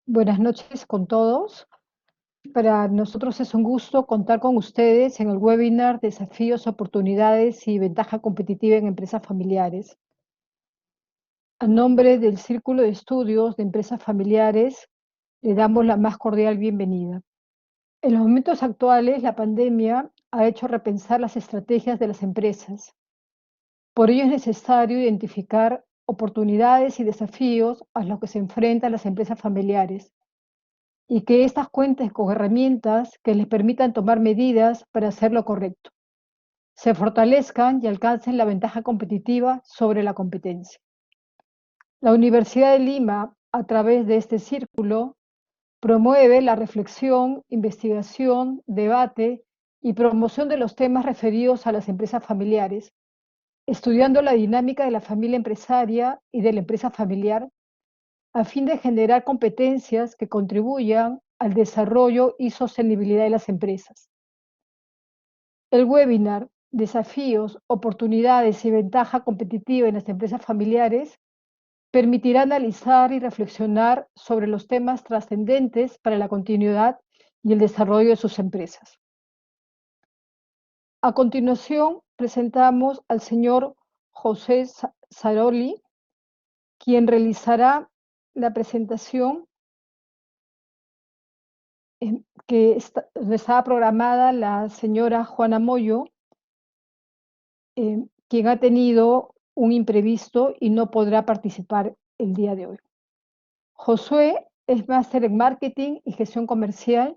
Buenas noches con todos. Para nosotros es un gusto contar con ustedes en el webinar Desafíos, oportunidades y ventaja competitiva en empresas familiares. A nombre del Círculo de Estudios de Empresas Familiares, le damos la más cordial bienvenida. En los momentos actuales, la pandemia ha hecho repensar las estrategias de las empresas. Por ello es necesario identificar oportunidades y desafíos a los que se enfrentan las empresas familiares y que éstas cuenten con herramientas que les permitan tomar medidas para hacer lo correcto, se fortalezcan y alcancen la ventaja competitiva sobre la competencia. La Universidad de Lima, a través de este círculo, promueve la reflexión, investigación, debate y promoción de los temas referidos a las empresas familiares, estudiando la dinámica de la familia empresaria y de la empresa familiar a fin de generar competencias que contribuyan al desarrollo y sostenibilidad de las empresas. El webinar Desafíos, oportunidades y ventaja competitiva en las empresas familiares permitirá analizar y reflexionar sobre los temas trascendentes para la continuidad y el desarrollo de sus empresas. A continuación, presentamos al señor José Saroli, quien realizará la presentación estaba programada la señora Juana Moyo, quien ha tenido un imprevisto y no podrá participar el día de hoy. Josué es máster en marketing y gestión comercial,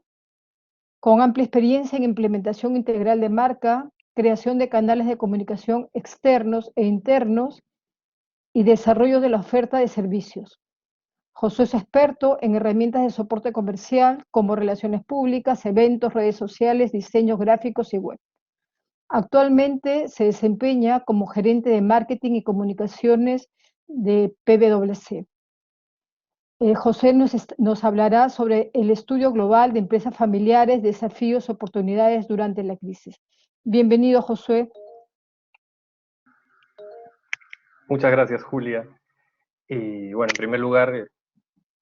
con amplia experiencia en implementación integral de marca, creación de canales de comunicación externos e internos y desarrollo de la oferta de servicios. Josué es experto en herramientas de soporte comercial como relaciones públicas, eventos, redes sociales, diseños gráficos y web. Actualmente se desempeña como gerente de marketing y comunicaciones de PwC. José nos hablará sobre el estudio global de empresas familiares, desafíos, oportunidades durante la crisis. Bienvenido, Josué. Muchas gracias, Julia. Y bueno, en primer lugar,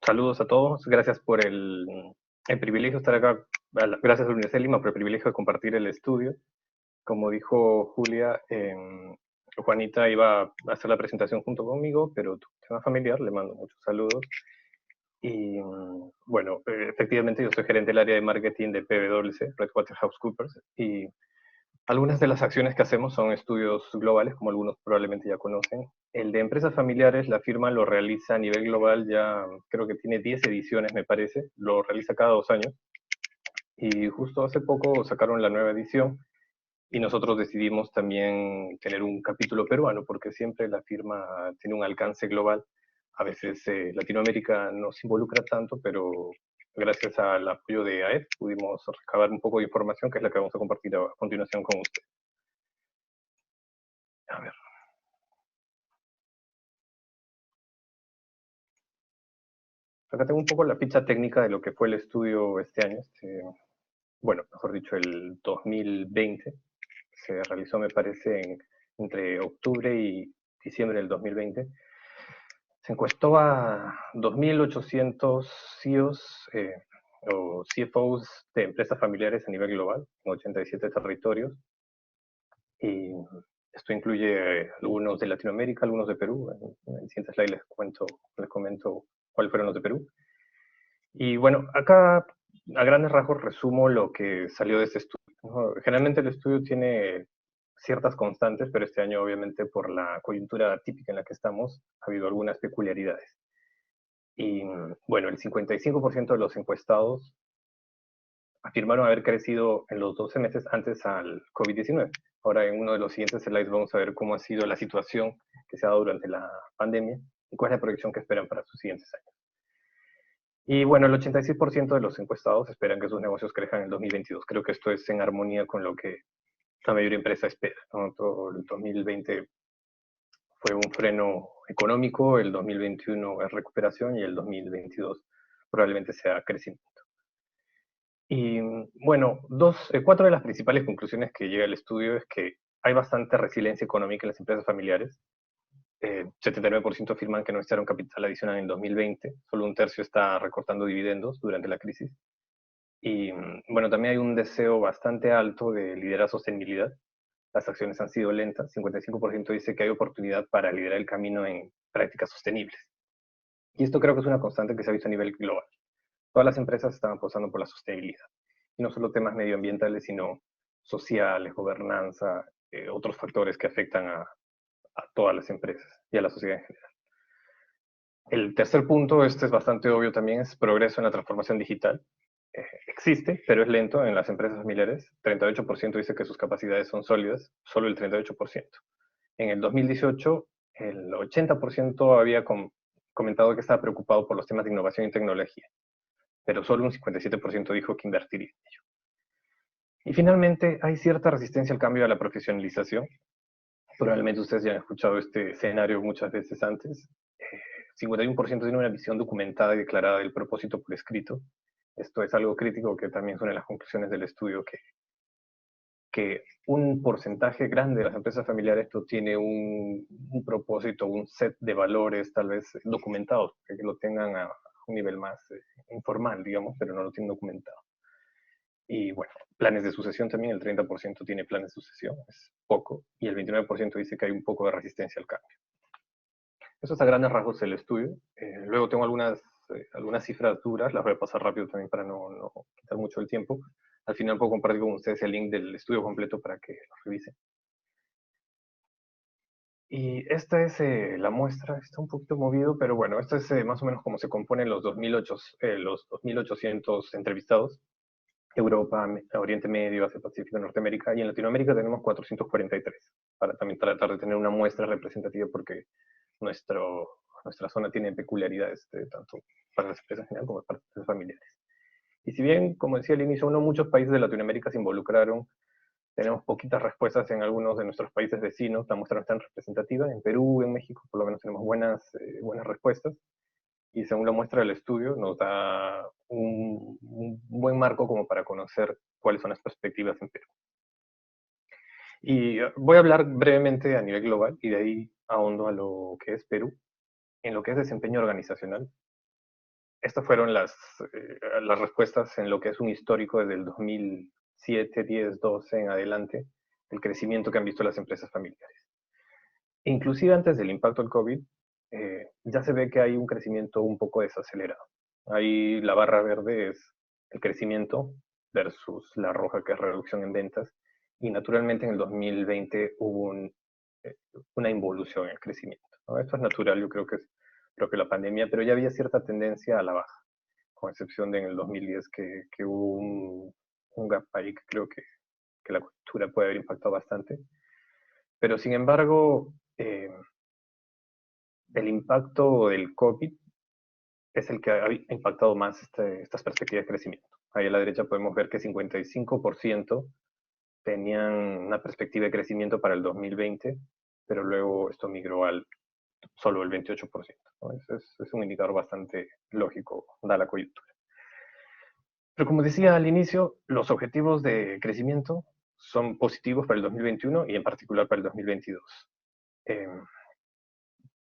saludos a todos. Gracias por el privilegio de estar acá. Gracias a la Universidad de Lima por el privilegio de compartir el estudio. Como dijo Julia, Juanita iba a hacer la presentación junto conmigo, pero tu tema familiar, le mando muchos saludos. Y bueno, efectivamente yo soy gerente del área de marketing de PwC, PricewaterhouseCoopers, y algunas de las acciones que hacemos son estudios globales, como algunos probablemente ya conocen. El de empresas familiares, la firma lo realiza a nivel global, ya creo que tiene 10 ediciones, me parece, lo realiza cada 2 años. Y justo hace poco sacaron la nueva edición y nosotros decidimos también tener un capítulo peruano, porque siempre la firma tiene un alcance global. A veces Latinoamérica no se involucra tanto, pero gracias al apoyo de AEF pudimos recabar un poco de información, que es la que vamos a compartir a continuación con usted. A ver. Acá tengo un poco la ficha técnica de lo que fue el estudio este año. Bueno, mejor dicho, el 2020. Se realizó, me parece, entre octubre y diciembre del 2020. Se encuestó a 2.800 CEOs o CFOs de empresas familiares a nivel global, en 87 territorios. Y esto incluye algunos de Latinoamérica, algunos de Perú. En el siguiente slide les comento cuáles fueron los de Perú. Y bueno, acá a grandes rasgos resumo lo que salió de este estudio, ¿no? Generalmente el estudio tiene ciertas constantes, pero este año obviamente por la coyuntura típica en la que estamos ha habido algunas peculiaridades. Y bueno, el 55% de los encuestados afirmaron haber crecido en los 12 meses antes al COVID-19. Ahora en uno de los siguientes slides vamos a ver cómo ha sido la situación que se ha dado durante la pandemia y cuál es la proyección que esperan para sus siguientes años. Y bueno, el 86% de los encuestados esperan que sus negocios crezcan en el 2022. Creo que esto es en armonía con lo que la mayoría de empresas espera, ¿no? Todo el 2020 fue un freno económico, el 2021 es recuperación y el 2022 probablemente sea crecimiento. Y bueno, cuatro de las principales conclusiones que llega el estudio es que hay bastante resiliencia económica en las empresas familiares. 79% afirman que no necesitaron capital adicional en el 2020, solo un tercio está recortando dividendos durante la crisis. Y bueno, también hay un deseo bastante alto de liderar sostenibilidad. Las acciones han sido lentas, 55% dice que hay oportunidad para liderar el camino en prácticas sostenibles. Y esto creo que es una constante que se ha visto a nivel global. Todas las empresas están apostando por la sostenibilidad. Y no solo temas medioambientales, sino sociales, gobernanza, otros factores que afectan a todas las empresas y a la sociedad en general. El tercer punto, este es bastante obvio también, es progreso en la transformación digital. Existe, pero es lento en las empresas familiares. 38% dice que sus capacidades son sólidas, solo el 38%. En el 2018, el 80% había comentado que estaba preocupado por los temas de innovación y tecnología, pero solo un 57% dijo que invertiría en ello. Y finalmente, hay cierta resistencia al cambio de la profesionalización. Probablemente ustedes ya han escuchado este escenario muchas veces antes. 51% tiene una visión documentada y declarada del propósito por escrito. Esto es algo crítico que también son en las conclusiones del estudio, que un porcentaje grande de las empresas familiares no tiene un propósito, un set de valores tal vez documentados, que lo tengan a un nivel más informal, digamos, pero no lo tienen documentado. Y bueno, planes de sucesión también, el 30% tiene planes de sucesión, es poco, y el 29% dice que hay un poco de resistencia al cambio. Eso es a grandes rasgos el estudio. Luego tengo algunas cifras duras, las voy a pasar rápido también para no quitar mucho el tiempo. Al final puedo compartir con ustedes el link del estudio completo para que lo revisen. Y esta es la muestra, está un poquito movido, pero bueno, esto es más o menos cómo se componen los 2.800 entrevistados. Europa, Oriente Medio, Asia Pacífico, Norteamérica, y en Latinoamérica tenemos 443, para también tratar de tener una muestra representativa porque nuestra zona tiene peculiaridades tanto para las empresas en general como para las familiares. Y si bien, como decía al inicio, no muchos países de Latinoamérica se involucraron, tenemos poquitas respuestas en algunos de nuestros países vecinos, la muestra no es tan representativa. En Perú, en México, por lo menos tenemos buenas respuestas. Y según la muestra del estudio, nos da un buen marco como para conocer cuáles son las perspectivas en Perú. Y voy a hablar brevemente a nivel global y de ahí ahondo a lo que es Perú, en lo que es desempeño organizacional. Estas fueron las respuestas en lo que es un histórico desde el 2007, 10, 12 en adelante, el crecimiento que han visto las empresas familiares. Inclusive antes del impacto del COVID, ya se ve que hay un crecimiento un poco desacelerado. Ahí la barra verde es el crecimiento versus la roja, que es reducción en ventas. Y naturalmente en el 2020 hubo una involución en el crecimiento, ¿no? Esto es natural, yo creo que es la pandemia, pero ya había cierta tendencia a la baja, con excepción de en el 2010 que hubo un gap ahí que creo que la cultura puede haber impactado bastante. Pero sin embargo, el impacto del COVID es el que ha impactado más estas perspectivas de crecimiento. Ahí a la derecha podemos ver que 55% tenían una perspectiva de crecimiento para el 2020, pero luego esto migró al solo el 28%, ¿no? Es un indicador bastante lógico, da la coyuntura. Pero como decía al inicio, los objetivos de crecimiento son positivos para el 2021 y en particular para el 2022.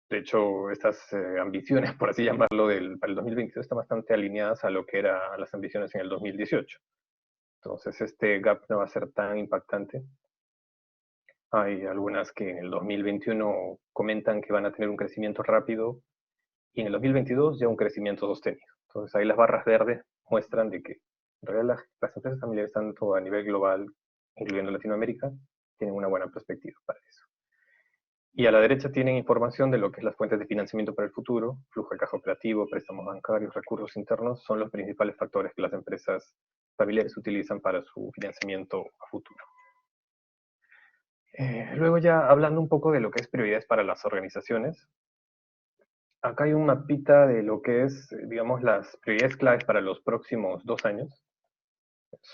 De hecho, estas ambiciones, por así llamarlo, para el 2022 están bastante alineadas a lo que eran las ambiciones en el 2018. Entonces, este gap no va a ser tan impactante. Hay algunas que en el 2021 comentan que van a tener un crecimiento rápido y en el 2022 ya un crecimiento sostenido. Entonces, ahí las barras verdes muestran de que en realidad las empresas familiares, tanto a nivel global, incluyendo Latinoamérica, tienen una buena perspectiva para eso. Y a la derecha tienen información de lo que es las fuentes de financiamiento para el futuro, flujo de caja operativo, préstamos bancarios, recursos internos, son los principales factores que las empresas familiares utilizan para su financiamiento a futuro. Luego ya hablando un poco de lo que es prioridades para las organizaciones, acá hay un mapita de lo que es, digamos, las prioridades claves para los próximos 2 años.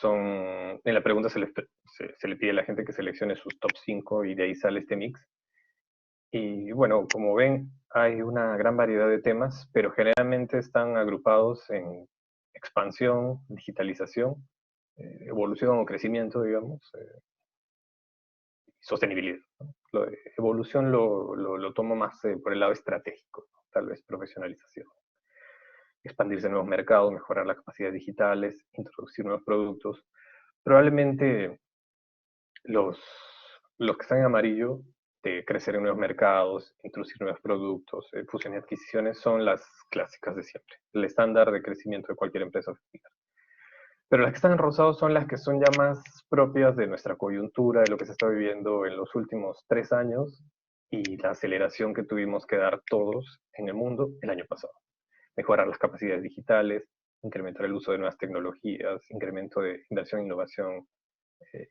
En la pregunta se le pide a la gente que seleccione sus top 5 y de ahí sale este mix. Y bueno, como ven, hay una gran variedad de temas, pero generalmente están agrupados en expansión, digitalización, evolución o crecimiento, digamos, y sostenibilidad, ¿no? Lo de evolución lo tomo más por el lado estratégico, ¿no? Tal vez profesionalización. Expandirse a nuevos mercados, mejorar las capacidades digitales, introducir nuevos productos. Probablemente los, los que están en amarillo, de crecer en nuevos mercados, introducir nuevos productos, fusiones y adquisiciones, son las clásicas de siempre, el estándar de crecimiento de cualquier empresa familiar. Pero las que están en rosado son las que son ya más propias de nuestra coyuntura, de lo que se está viviendo en los últimos 3 años y la aceleración que tuvimos que dar todos en el mundo el año pasado. Mejorar las capacidades digitales, incrementar el uso de nuevas tecnologías, incremento de inversión, innovación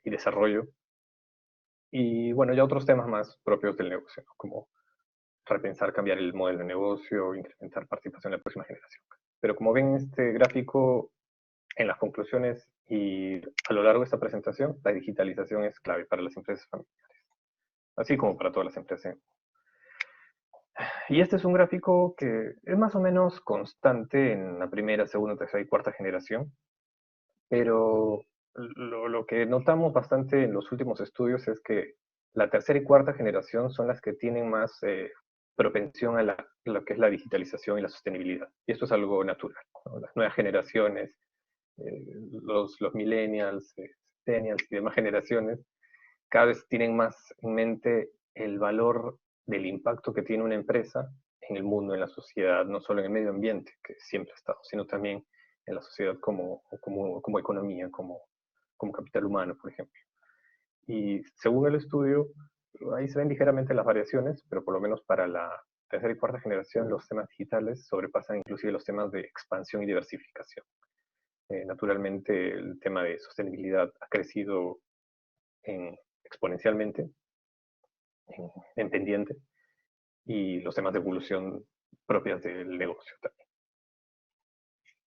y desarrollo. Y bueno, ya otros temas más propios del negocio, ¿no? Como repensar, cambiar el modelo de negocio, incrementar participación en la próxima generación. Pero como ven en este gráfico, en las conclusiones y a lo largo de esta presentación, la digitalización es clave para las empresas familiares, así como para todas las empresas. Y este es un gráfico que es más o menos constante en la primera, segunda, tercera y cuarta generación, pero lo que notamos bastante en los últimos estudios es que la tercera y cuarta generación son las que tienen más propensión a lo que es la digitalización y la sostenibilidad. Y esto es algo natural, ¿no? Las nuevas generaciones, los millennials, centennials y demás generaciones, cada vez tienen más en mente el valor del impacto que tiene una empresa en el mundo, en la sociedad, no solo en el medio ambiente, que siempre ha estado, sino también en la sociedad como economía, como capital humano, por ejemplo. Y según el estudio, ahí se ven ligeramente las variaciones, pero por lo menos para la tercera y cuarta generación los temas digitales sobrepasan inclusive los temas de expansión y diversificación. Naturalmente el tema de sostenibilidad ha crecido exponencialmente, en pendiente, y los temas de evolución propias del negocio también.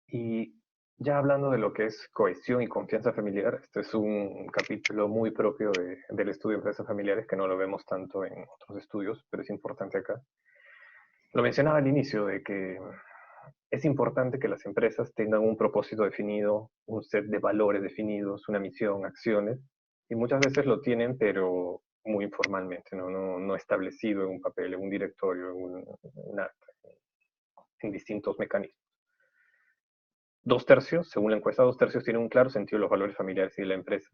Y ya hablando de lo que es cohesión y confianza familiar, este es un capítulo muy propio del estudio de empresas familiares, que no lo vemos tanto en otros estudios, pero es importante acá. Lo mencionaba al inicio de que es importante que las empresas tengan un propósito definido, un set de valores definidos, una misión, acciones, y muchas veces lo tienen, pero muy informalmente, no establecido en un papel, en un directorio, un acta, en distintos mecanismos. 2/3, según la encuesta, 2/3 tienen un claro sentido de los valores familiares y de la empresa,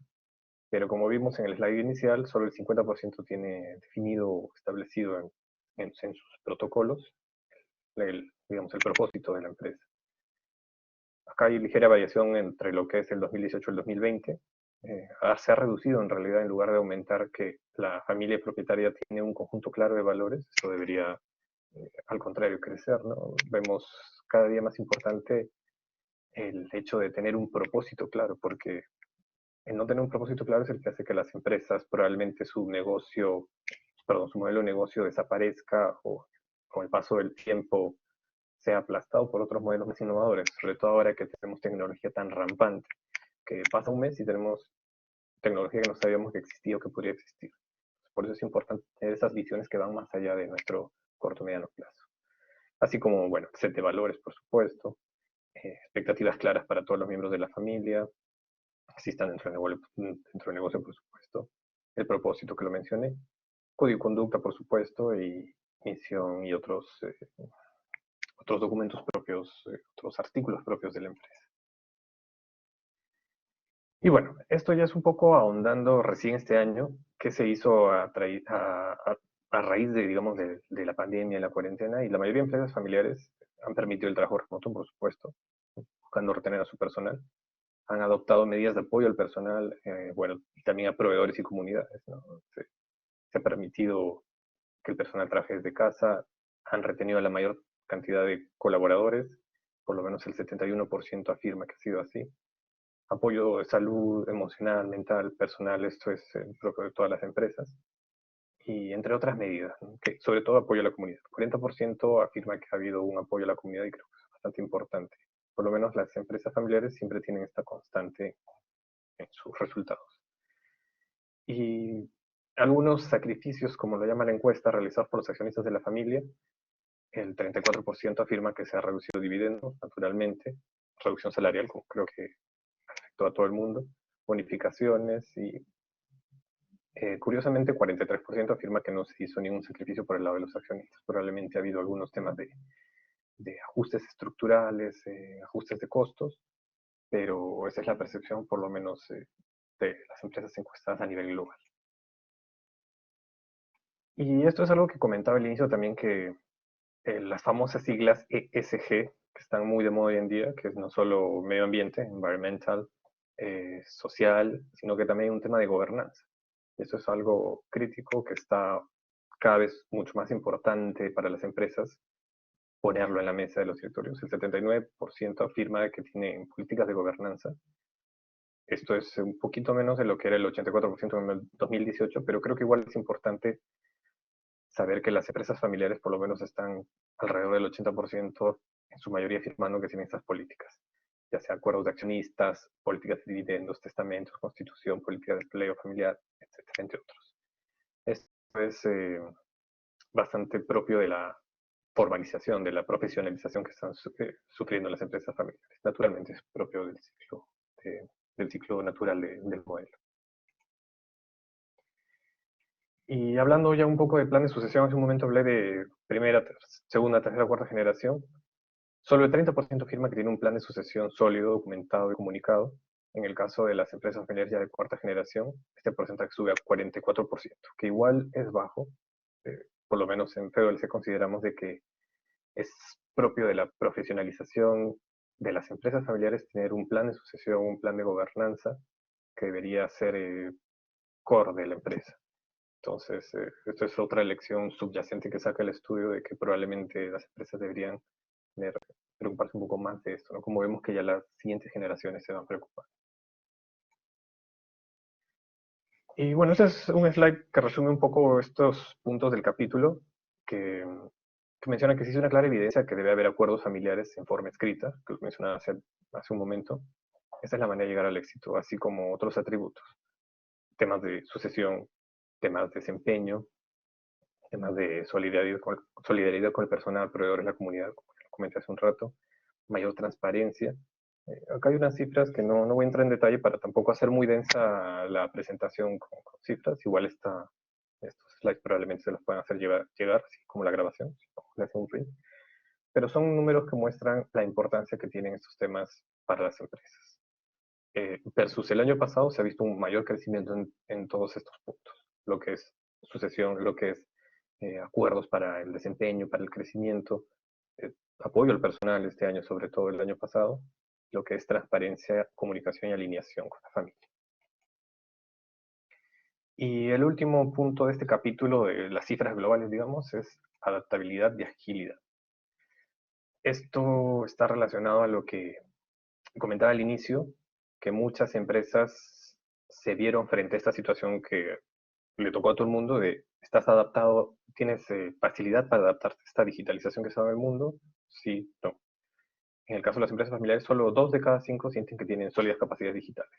pero como vimos en el slide inicial, solo el 50% tiene definido o establecido en sus protocolos digamos, el propósito de la empresa. Acá hay ligera variación entre lo que es el 2018 y el 2020. Se ha reducido en realidad, en lugar de aumentar, que la familia propietaria tiene un conjunto claro de valores. Eso debería, al contrario, crecer, ¿no? Vemos cada día más importante el hecho de tener un propósito claro, porque el no tener un propósito claro es el que hace que las empresas, probablemente su negocio, perdón, su modelo de negocio desaparezca o con el paso del tiempo sea aplastado por otros modelos más innovadores, sobre todo ahora que tenemos tecnología tan rampante, que pasa un mes y tenemos tecnología que no sabíamos que existía o que podría existir. Por eso es importante tener esas visiones que van más allá de nuestro corto mediano plazo. Así como, bueno, set de valores, por supuesto, expectativas claras para todos los miembros de la familia, así están dentro del negocio, por supuesto, el propósito que lo mencioné, código de conducta, por supuesto, y misión y otros documentos propios, otros artículos propios de la empresa. Y bueno, esto ya es un poco ahondando recién este año, que se hizo a raíz de, digamos, de la pandemia y la cuarentena, y la mayoría de empresas familiares han permitido el trabajo remoto, por supuesto, buscando retener a su personal. Han adoptado medidas de apoyo al personal, bueno, y también a proveedores y comunidades, ¿no? Se ha permitido que el personal trabaje desde casa, han retenido a la mayor cantidad de colaboradores, por lo menos el 71% afirma que ha sido así. Apoyo de salud emocional, mental, personal, esto es propio de todas las empresas. Y entre otras medidas, ¿no? Que sobre todo apoyo a la comunidad. 40% afirma que ha habido un apoyo a la comunidad y creo que es bastante importante. Por lo menos las empresas familiares siempre tienen esta constante en sus resultados. Y algunos sacrificios, como lo llama la encuesta, realizados por los accionistas de la familia, el 34% afirma que se ha reducido dividendos, naturalmente, reducción salarial, como creo que afectó a todo el mundo, bonificaciones y Curiosamente, 43% afirma que no se hizo ningún sacrificio por el lado de los accionistas. Probablemente ha habido algunos temas de ajustes estructurales, ajustes de costos, pero esa es la percepción, por lo menos, de las empresas encuestadas a nivel global. Y esto es algo que comentaba al inicio también, que las famosas siglas ESG, que están muy de moda hoy en día, que es no solo medio ambiente, environmental, social, sino que también hay un tema de gobernanza. Eso es algo crítico que está cada vez mucho más importante para las empresas ponerlo en la mesa de los directorios. El 79% afirma que tienen políticas de gobernanza. Esto es un poquito menos de lo que era el 84% en el 2018, pero creo que igual es importante saber que las empresas familiares por lo menos están alrededor del 80%, en su mayoría firmando que tienen estas políticas, ya sea acuerdos de accionistas, políticas de dividendos, testamentos, constitución, política de empleo familiar, etcétera, entre otros. Esto es bastante propio de la formalización, de la profesionalización que están sufriendo las empresas familiares. Naturalmente es propio del ciclo natural del modelo. Y hablando ya un poco de plan de sucesión, hace un momento hablé de primera, segunda, tercera, cuarta generación. Solo el 30% afirma que tiene un plan de sucesión sólido, documentado y comunicado. En el caso de las empresas familiares ya de cuarta generación, este porcentaje sube a 44%, que igual es bajo. Por lo menos en PwC consideramos de que es propio de la profesionalización de las empresas familiares tener un plan de sucesión, un plan de gobernanza que debería ser core de la empresa. Entonces, esto es otra lección subyacente que saca el estudio de que probablemente las empresas deberían preocuparse un poco más de esto, ¿no? Como vemos que ya las siguientes generaciones se van a preocupar. Y bueno, este es un slide que resume un poco estos puntos del capítulo, que menciona que existe una clara evidencia que debe haber acuerdos familiares en forma escrita, que lo mencionaba hace un momento. Esta es la manera de llegar al éxito, así como otros atributos, temas de sucesión, temas de desempeño, temas de solidaridad con el personal, proveedores, la comunidad, como lo comenté hace un rato, mayor transparencia. Acá hay unas cifras que no voy a entrar en detalle para tampoco hacer muy densa la presentación con cifras. Igual estos slides probablemente se los puedan hacer llegar, así como la grabación, le hace un print. Pero son números que muestran la importancia que tienen estos temas para las empresas. Versus el año pasado se ha visto un mayor crecimiento en todos estos puntos, lo que es sucesión, lo que es acuerdos para el desempeño, para el crecimiento, apoyo al personal este año, sobre todo el año pasado, lo que es transparencia, comunicación y alineación con la familia. Y el último punto de este capítulo de las cifras globales, digamos, es adaptabilidad y agilidad. Esto está relacionado a lo que comentaba al inicio, que muchas empresas se vieron frente a esta situación que le tocó a todo el mundo de estás adaptado, tienes facilidad para adaptarte a esta digitalización que está en el mundo, sí, no. En el caso de las empresas familiares, solo 2 de cada 5 sienten que tienen sólidas capacidades digitales.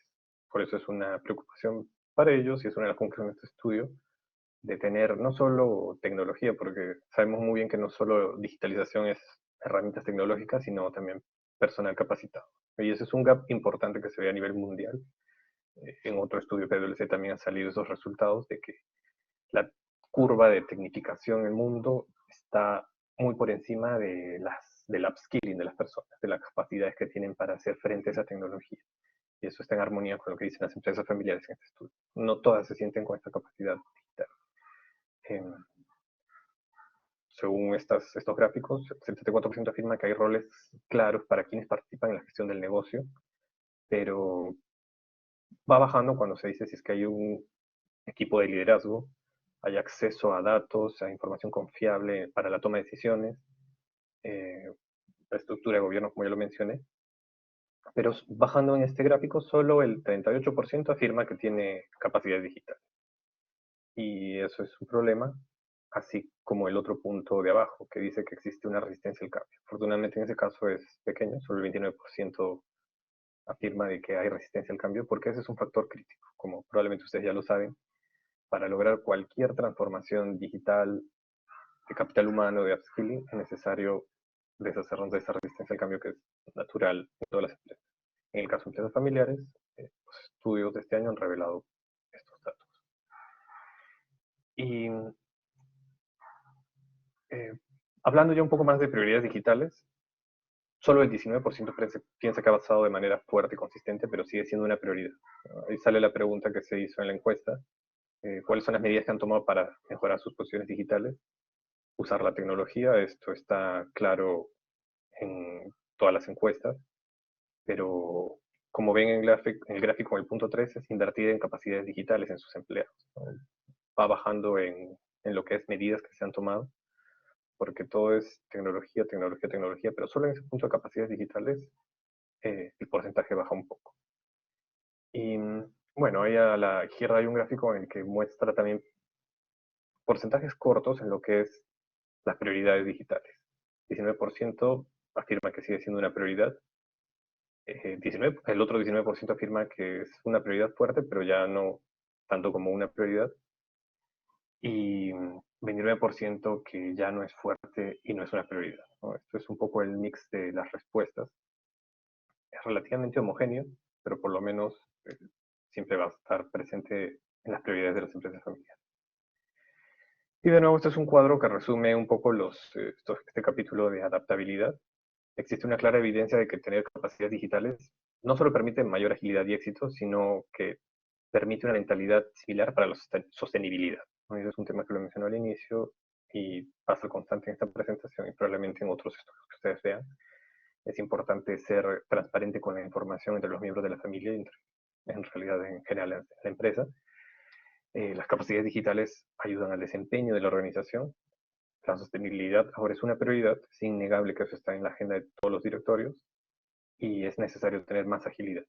Por eso es una preocupación para ellos y es una de las conclusiones de este estudio, de tener no solo tecnología, porque sabemos muy bien que no solo digitalización es herramientas tecnológicas, sino también personal capacitado. Y ese es un gap importante que se ve a nivel mundial. En otro estudio PwC también han salido esos resultados de que la curva de tecnificación en el mundo está muy por encima del upskilling de las personas, de las capacidades que tienen para hacer frente a esa tecnología. Y eso está en armonía con lo que dicen las empresas familiares en este estudio. No todas se sienten con esta capacidad digital. Según estos gráficos, el 74% afirma que hay roles claros para quienes participan en la gestión del negocio, pero va bajando cuando se dice si es que hay un equipo de liderazgo, hay acceso a datos, a información confiable para la toma de decisiones, la estructura de gobierno, como ya lo mencioné. Pero bajando en este gráfico, solo el 38% afirma que tiene capacidad digital. Y eso es un problema, así como el otro punto de abajo, que dice que existe una resistencia al cambio. Afortunadamente en ese caso es pequeño, solo el 29% afirma de que hay resistencia al cambio, porque ese es un factor crítico, como probablemente ustedes ya lo saben. Para lograr cualquier transformación digital, de capital humano, de upskilling, es necesario deshacernos de esa resistencia al cambio que es natural en todas las empresas. En el caso de empresas familiares, los estudios de este año han revelado estos datos. Y hablando ya un poco más de prioridades digitales, solo el 19% piensa que ha avanzado de manera fuerte y consistente, pero sigue siendo una prioridad. Ahí sale la pregunta que se hizo en la encuesta: ¿cuáles son las medidas que han tomado para mejorar sus posiciones digitales? Usar la tecnología, esto está claro en todas las encuestas, pero como ven en el gráfico en el punto 3, es invertir en capacidades digitales en sus empleados, ¿no? Va bajando en lo que es medidas que se han tomado, porque todo es tecnología, tecnología, tecnología, pero solo en ese punto de capacidades digitales el porcentaje baja un poco. Y bueno, ahí a la izquierda hay un gráfico en el que muestra también porcentajes cortos en lo que es las prioridades digitales. 19% afirma que sigue siendo una prioridad. El otro 19% afirma que es una prioridad fuerte, pero ya no tanto como una prioridad. Y 29% que ya no es fuerte y no es una prioridad, ¿no? Esto es un poco el mix de las respuestas. Es relativamente homogéneo, pero por lo menos siempre va a estar presente en las prioridades de las empresas familiares. Y de nuevo, este es un cuadro que resume un poco este capítulo de adaptabilidad. Existe una clara evidencia de que tener capacidades digitales no solo permite mayor agilidad y éxito, sino que permite una mentalidad similar para la sostenibilidad, ¿no? Ese es un tema que lo mencionó al inicio y pasa constante en esta presentación y probablemente en otros estudios que ustedes vean. Es importante ser transparente con la información entre los miembros de la familia y en realidad en general en la empresa. Las capacidades digitales ayudan al desempeño de la organización. La sostenibilidad ahora es una prioridad, es innegable que eso está en la agenda de todos los directorios y es necesario tener más agilidad.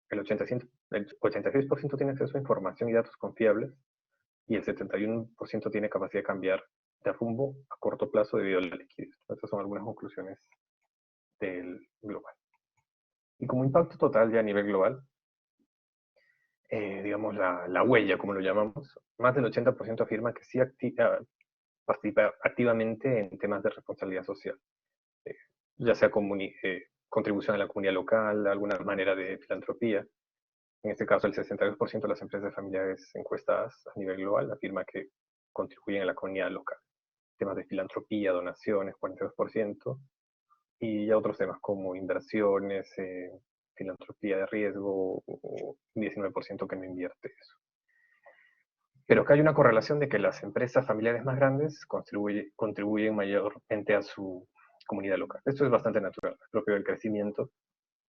El 86% tiene acceso a información y datos confiables y el 71% tiene capacidad de cambiar de rumbo a corto plazo debido a la liquidez. Estas son algunas conclusiones del global. Y como impacto total ya a nivel global, digamos la huella, como lo llamamos, más del 80% afirma que sí participa activamente en temas de responsabilidad social, eh, ya sea contribución a la comunidad local, alguna manera de filantropía. En este caso, el 62% de las empresas familiares encuestadas a nivel global afirma que contribuyen a la comunidad local. Temas de filantropía, donaciones, 42%, y ya otros temas como inversiones, filantropía de riesgo, o 19% que no invierte eso. Pero acá hay una correlación de que las empresas familiares más grandes contribuyen mayormente a su comunidad local. Esto es bastante natural, es propio del crecimiento.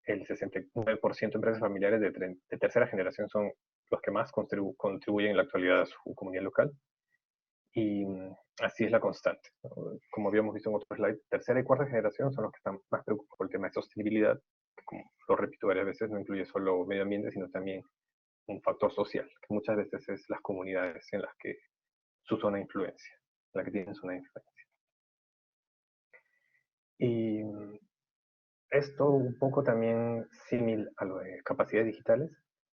El 69% de empresas familiares de tercera generación son los que más contribuyen en la actualidad a su comunidad local. Y así es la constante, ¿no? Como habíamos visto en otro slide, tercera y cuarta generación son los que están más preocupados por el tema de sostenibilidad, que, como lo repito varias veces, no incluye solo medio ambiente, sino también un factor social, que muchas veces es las comunidades en las que su zona de influencia, en la que tienen zona de influencia. Y esto un poco también similar a lo de capacidades digitales.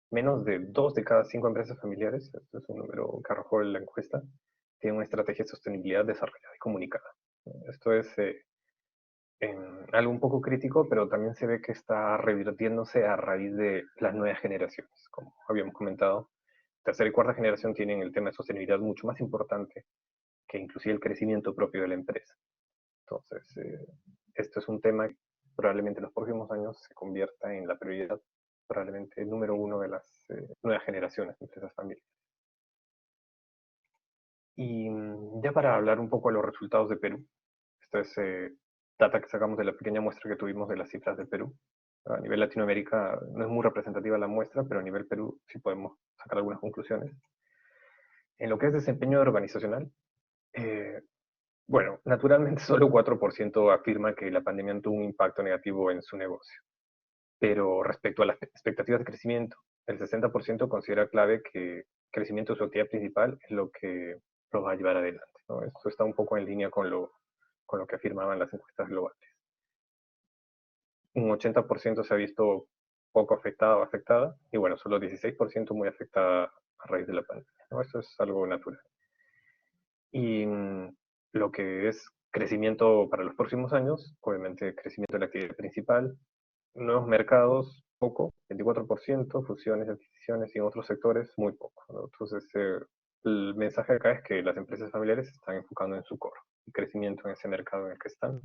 Menos de 2 de cada 5 empresas familiares, esto es un número que arrojó la encuesta, tienen una estrategia de sostenibilidad desarrollada y comunicada. Esto es algo un poco crítico, pero también se ve que está revirtiéndose a raíz de las nuevas generaciones. Como habíamos comentado, tercera y cuarta generación tienen el tema de sostenibilidad mucho más importante que inclusive el crecimiento propio de la empresa. Entonces, esto es un tema que probablemente en los próximos años se convierta en la prioridad, probablemente el número uno de las nuevas generaciones de empresas familiares. Y ya para hablar un poco de los resultados de Perú, esto es data que sacamos de la pequeña muestra que tuvimos de las cifras de Perú. A nivel Latinoamérica no es muy representativa la muestra, pero a nivel Perú sí podemos sacar algunas conclusiones. En lo que es desempeño organizacional, eh, bueno, naturalmente solo 4% afirma que la pandemia tuvo un impacto negativo en su negocio. Pero respecto a las expectativas de crecimiento, el 60% considera clave que el crecimiento de su actividad principal es lo que lo va a llevar adelante, ¿no? Esto está un poco en línea con lo que afirmaban las encuestas globales. Un 80% se ha visto poco afectado o afectada, y bueno, solo 16% muy afectada a raíz de la pandemia, ¿no? Esto es algo natural. Y lo que es crecimiento para los próximos años, obviamente crecimiento de la actividad principal, nuevos mercados, poco, 24%, fusiones, adquisiciones y en otros sectores, muy poco, ¿no? Entonces, el mensaje acá es que las empresas familiares se están enfocando en su core, y crecimiento en ese mercado en el que están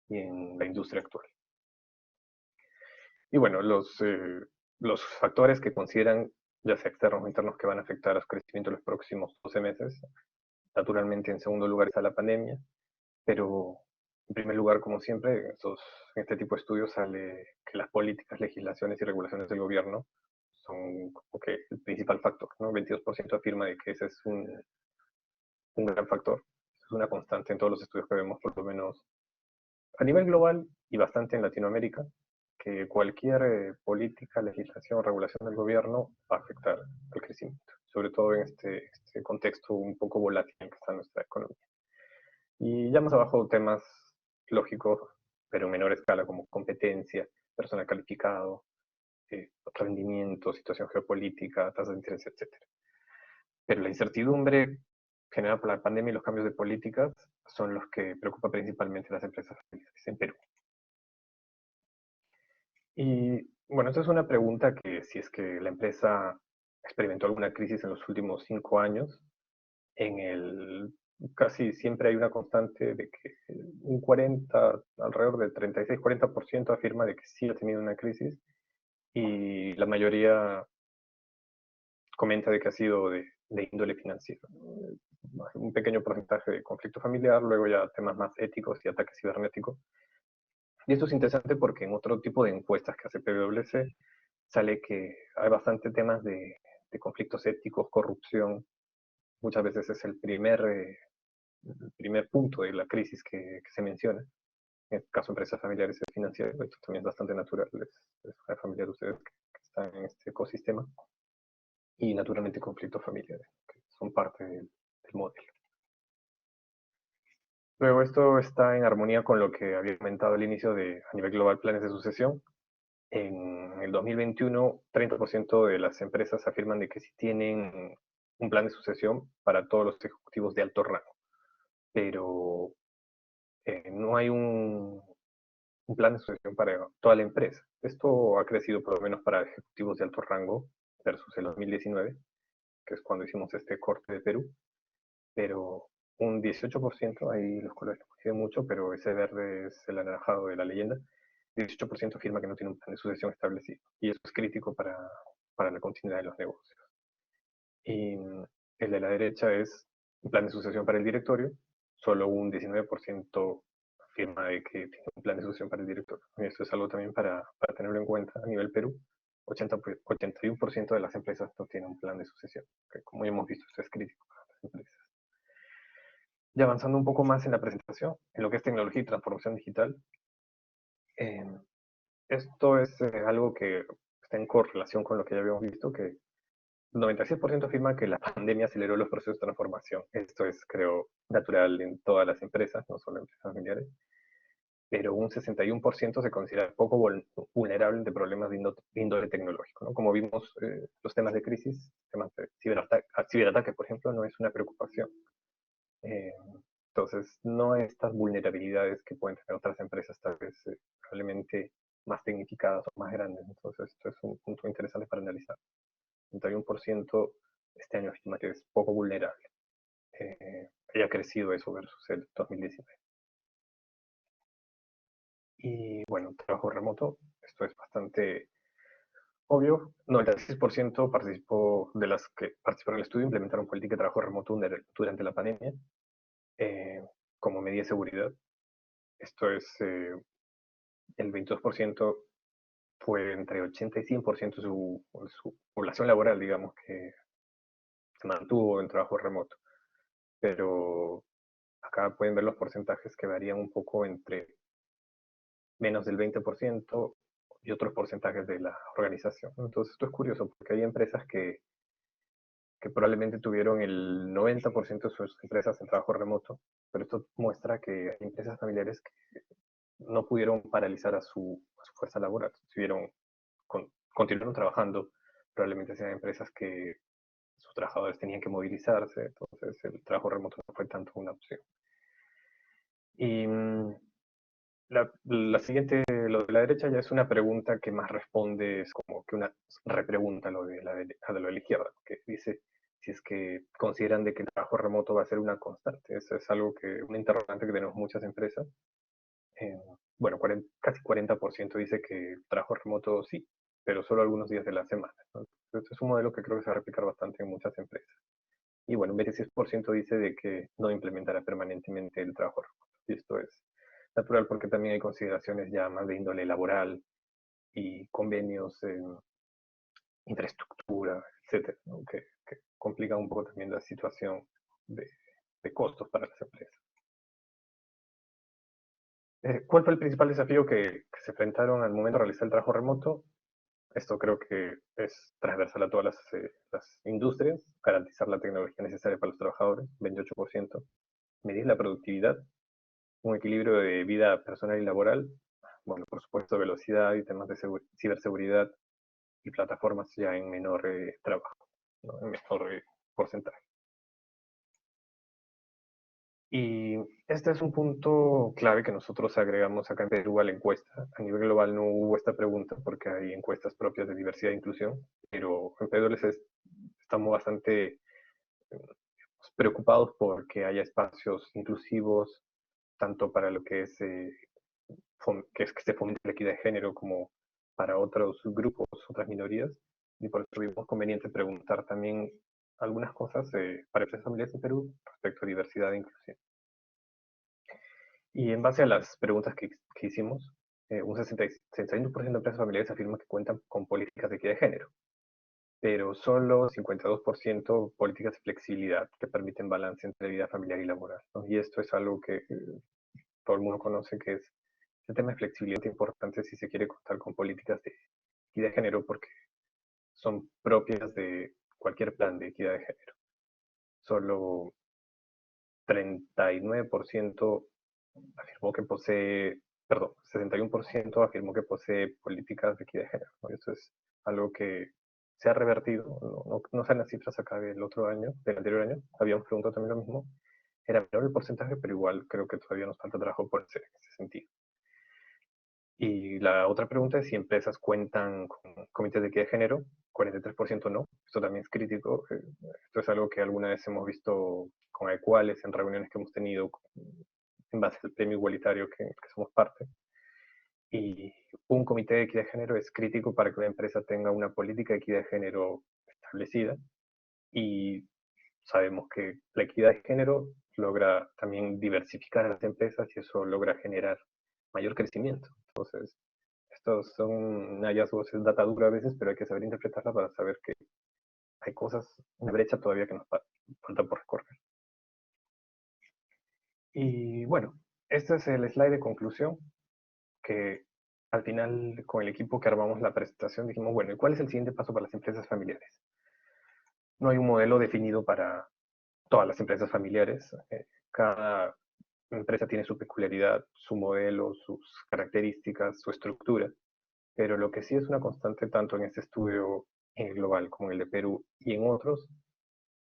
y en la industria actual. Y bueno, los factores que consideran, ya sea externos o internos, que van a afectar a su crecimiento en los próximos 12 meses, naturalmente en segundo lugar está la pandemia, pero en primer lugar, como siempre, en este tipo de estudios sale que las políticas, legislaciones y regulaciones del gobierno son como que el principal factor, ¿no? 22% afirma de que ese es un gran factor, es una constante en todos los estudios que vemos, por lo menos a nivel global y bastante en Latinoamérica, que cualquier política, legislación o regulación del gobierno va a afectar al crecimiento, sobre todo en este contexto un poco volátil en que está nuestra economía. Y ya más abajo temas lógicos, pero en menor escala, como competencia, personal calificado, rendimiento, situación geopolítica, tasas de interés, etcétera. Pero la incertidumbre generada por la pandemia y los cambios de políticas son los que preocupan principalmente a las empresas familiares en Perú. Y bueno, esta es una pregunta que si es que la empresa experimentó alguna crisis en los últimos 5 años, casi siempre hay una constante de que alrededor del 36-40% afirma de que sí ha tenido una crisis, y la mayoría comenta de que ha sido de índole financiero. Un pequeño porcentaje de conflicto familiar, luego ya temas más éticos y ataques cibernéticos. Y esto es interesante porque en otro tipo de encuestas que hace PwC sale que hay bastante temas de conflictos éticos, corrupción. Muchas veces es el primer punto de la crisis que se menciona. En el caso de empresas familiares y financieras, esto también es bastante natural, es una familia de ustedes que están en este ecosistema. Y naturalmente conflictos familiares, que son parte del modelo. Luego esto está en armonía con lo que había comentado al inicio de a nivel global planes de sucesión. En el 2021, 30% de las empresas afirman de que sí tienen un plan de sucesión para todos los ejecutivos de alto rango, pero no hay un plan de sucesión para toda la empresa. Esto ha crecido por lo menos para ejecutivos de alto rango versus el 2019, que es cuando hicimos este corte de Perú, pero un 18%, ahí los colores no coinciden mucho, pero ese verde es el anaranjado de la leyenda, 18% afirma que no tiene un plan de sucesión establecido, y eso es crítico para la continuidad de los negocios. Y el de la derecha es un plan de sucesión para el directorio, solo un 19% afirma de que tiene un plan de sucesión para el directorio. Y eso es algo también para tenerlo en cuenta a nivel Perú. 81% de las empresas no tienen un plan de sucesión, que como ya hemos visto, esto es crítico para las empresas. Y avanzando un poco más en la presentación, en lo que es tecnología y transformación digital, eh, esto es algo que está en correlación con lo que ya habíamos visto, que el 96% afirma que la pandemia aceleró los procesos de transformación. Esto es, creo, natural en todas las empresas, no solo en empresas familiares, pero un 61% se considera poco vulnerable ante problemas de índole tecnológico, ¿no? Como vimos, los temas de crisis, temas de ciberataque, por ejemplo, no es una preocupación. Eh, entonces, no estas vulnerabilidades que pueden tener otras empresas, tal vez probablemente más tecnificadas o más grandes. Entonces, esto es un punto interesante para analizar. 31% este año estima que es poco vulnerable. Haya crecido eso versus el 2019. Y bueno, trabajo remoto, esto es bastante obvio. 96% participó, de las que participaron en el estudio, implementaron política de trabajo remoto durante la pandemia, como medida de seguridad. Esto es, el 22% fue entre 80 y 100% su población laboral, digamos, que se mantuvo en trabajo remoto. Pero acá pueden ver los porcentajes que varían un poco entre menos del 20% y otros porcentajes de la organización. Entonces esto es curioso porque hay empresas que probablemente tuvieron el 90% de sus empresas en trabajo remoto, pero esto muestra que hay empresas familiares que no pudieron paralizar a su fuerza laboral, continuaron trabajando, probablemente sean empresas que sus trabajadores tenían que movilizarse, entonces el trabajo remoto no fue tanto una opción. Y la siguiente, lo de la derecha, ya es una pregunta que más responde, es como que una repregunta a lo de la izquierda, que dice, si es que consideran de que el trabajo remoto va a ser una constante. Eso es algo que, una interrogante que tenemos muchas empresas. Eh, bueno, casi 40% dice que el trabajo remoto sí, pero solo algunos días de la semana, ¿no? Entonces es un modelo que creo que se va a replicar bastante en muchas empresas. Y bueno, un 26% dice de que no implementará permanentemente el trabajo remoto. Y esto es natural porque también hay consideraciones ya más de índole laboral y convenios, infraestructura, etcétera, ¿no? Que complican un poco también la situación de, de costos para las empresas. ¿Cuál fue el principal desafío que se enfrentaron al momento de realizar el trabajo remoto? Esto creo que es transversal a todas las industrias, garantizar la tecnología necesaria para los trabajadores, 28%, medir la productividad, un equilibrio de vida personal y laboral, bueno, por supuesto, velocidad y temas de ciberseguridad y plataformas ya en menor trabajo, ¿no? En menor porcentaje. Y este es un punto clave que nosotros agregamos acá en Perú a la encuesta. A nivel global no hubo esta pregunta porque hay encuestas propias de diversidad e inclusión, pero en Perú estamos bastante preocupados porque haya espacios inclusivos, tanto para lo que es, que se fomente la equidad de género como para otros grupos, otras minorías. Y por eso vimos conveniente preguntar también algunas cosas para empresas familiares en Perú respecto a diversidad e inclusión. Y en base a las preguntas que hicimos, un 61% de empresas familiares afirma que cuentan con políticas de equidad de género, pero solo 52% políticas de flexibilidad que permiten balance entre vida familiar y laboral, ¿no? Y esto es algo que todo el mundo conoce, que es el tema de flexibilidad importante si se quiere contar con políticas de equidad de género, porque son propias de cualquier plan de equidad de género. Solo 39% afirmó que posee, perdón, 61% afirmó que posee políticas de equidad de género, ¿no? Eso es algo que se ha revertido, no salen las cifras acá del otro año, del anterior año, habíamos preguntado también lo mismo, era menor el porcentaje, pero igual creo que todavía nos falta trabajo por hacer en ese sentido. Y la otra pregunta es si empresas cuentan con comités de equidad de género, 43% no, esto también es crítico, esto es algo que alguna vez hemos visto con Equales en reuniones que hemos tenido en base al premio igualitario que somos parte. Y un comité de equidad de género es crítico para que una empresa tenga una política de equidad de género establecida. Y sabemos que la equidad de género logra también diversificar a las empresas y eso logra generar mayor crecimiento. Entonces, estos son hallazgos, es data dura a veces, pero hay que saber interpretarla para saber que hay cosas, una brecha todavía que nos falta por recorrer. Y bueno, este es el slide de conclusión, que al final con el equipo que armamos la presentación dijimos, bueno, ¿y cuál es el siguiente paso para las empresas familiares? No hay un modelo definido para todas las empresas familiares. Cada empresa tiene su peculiaridad, su modelo, sus características, su estructura, pero lo que sí es una constante tanto en este estudio en el global como en el de Perú y en otros,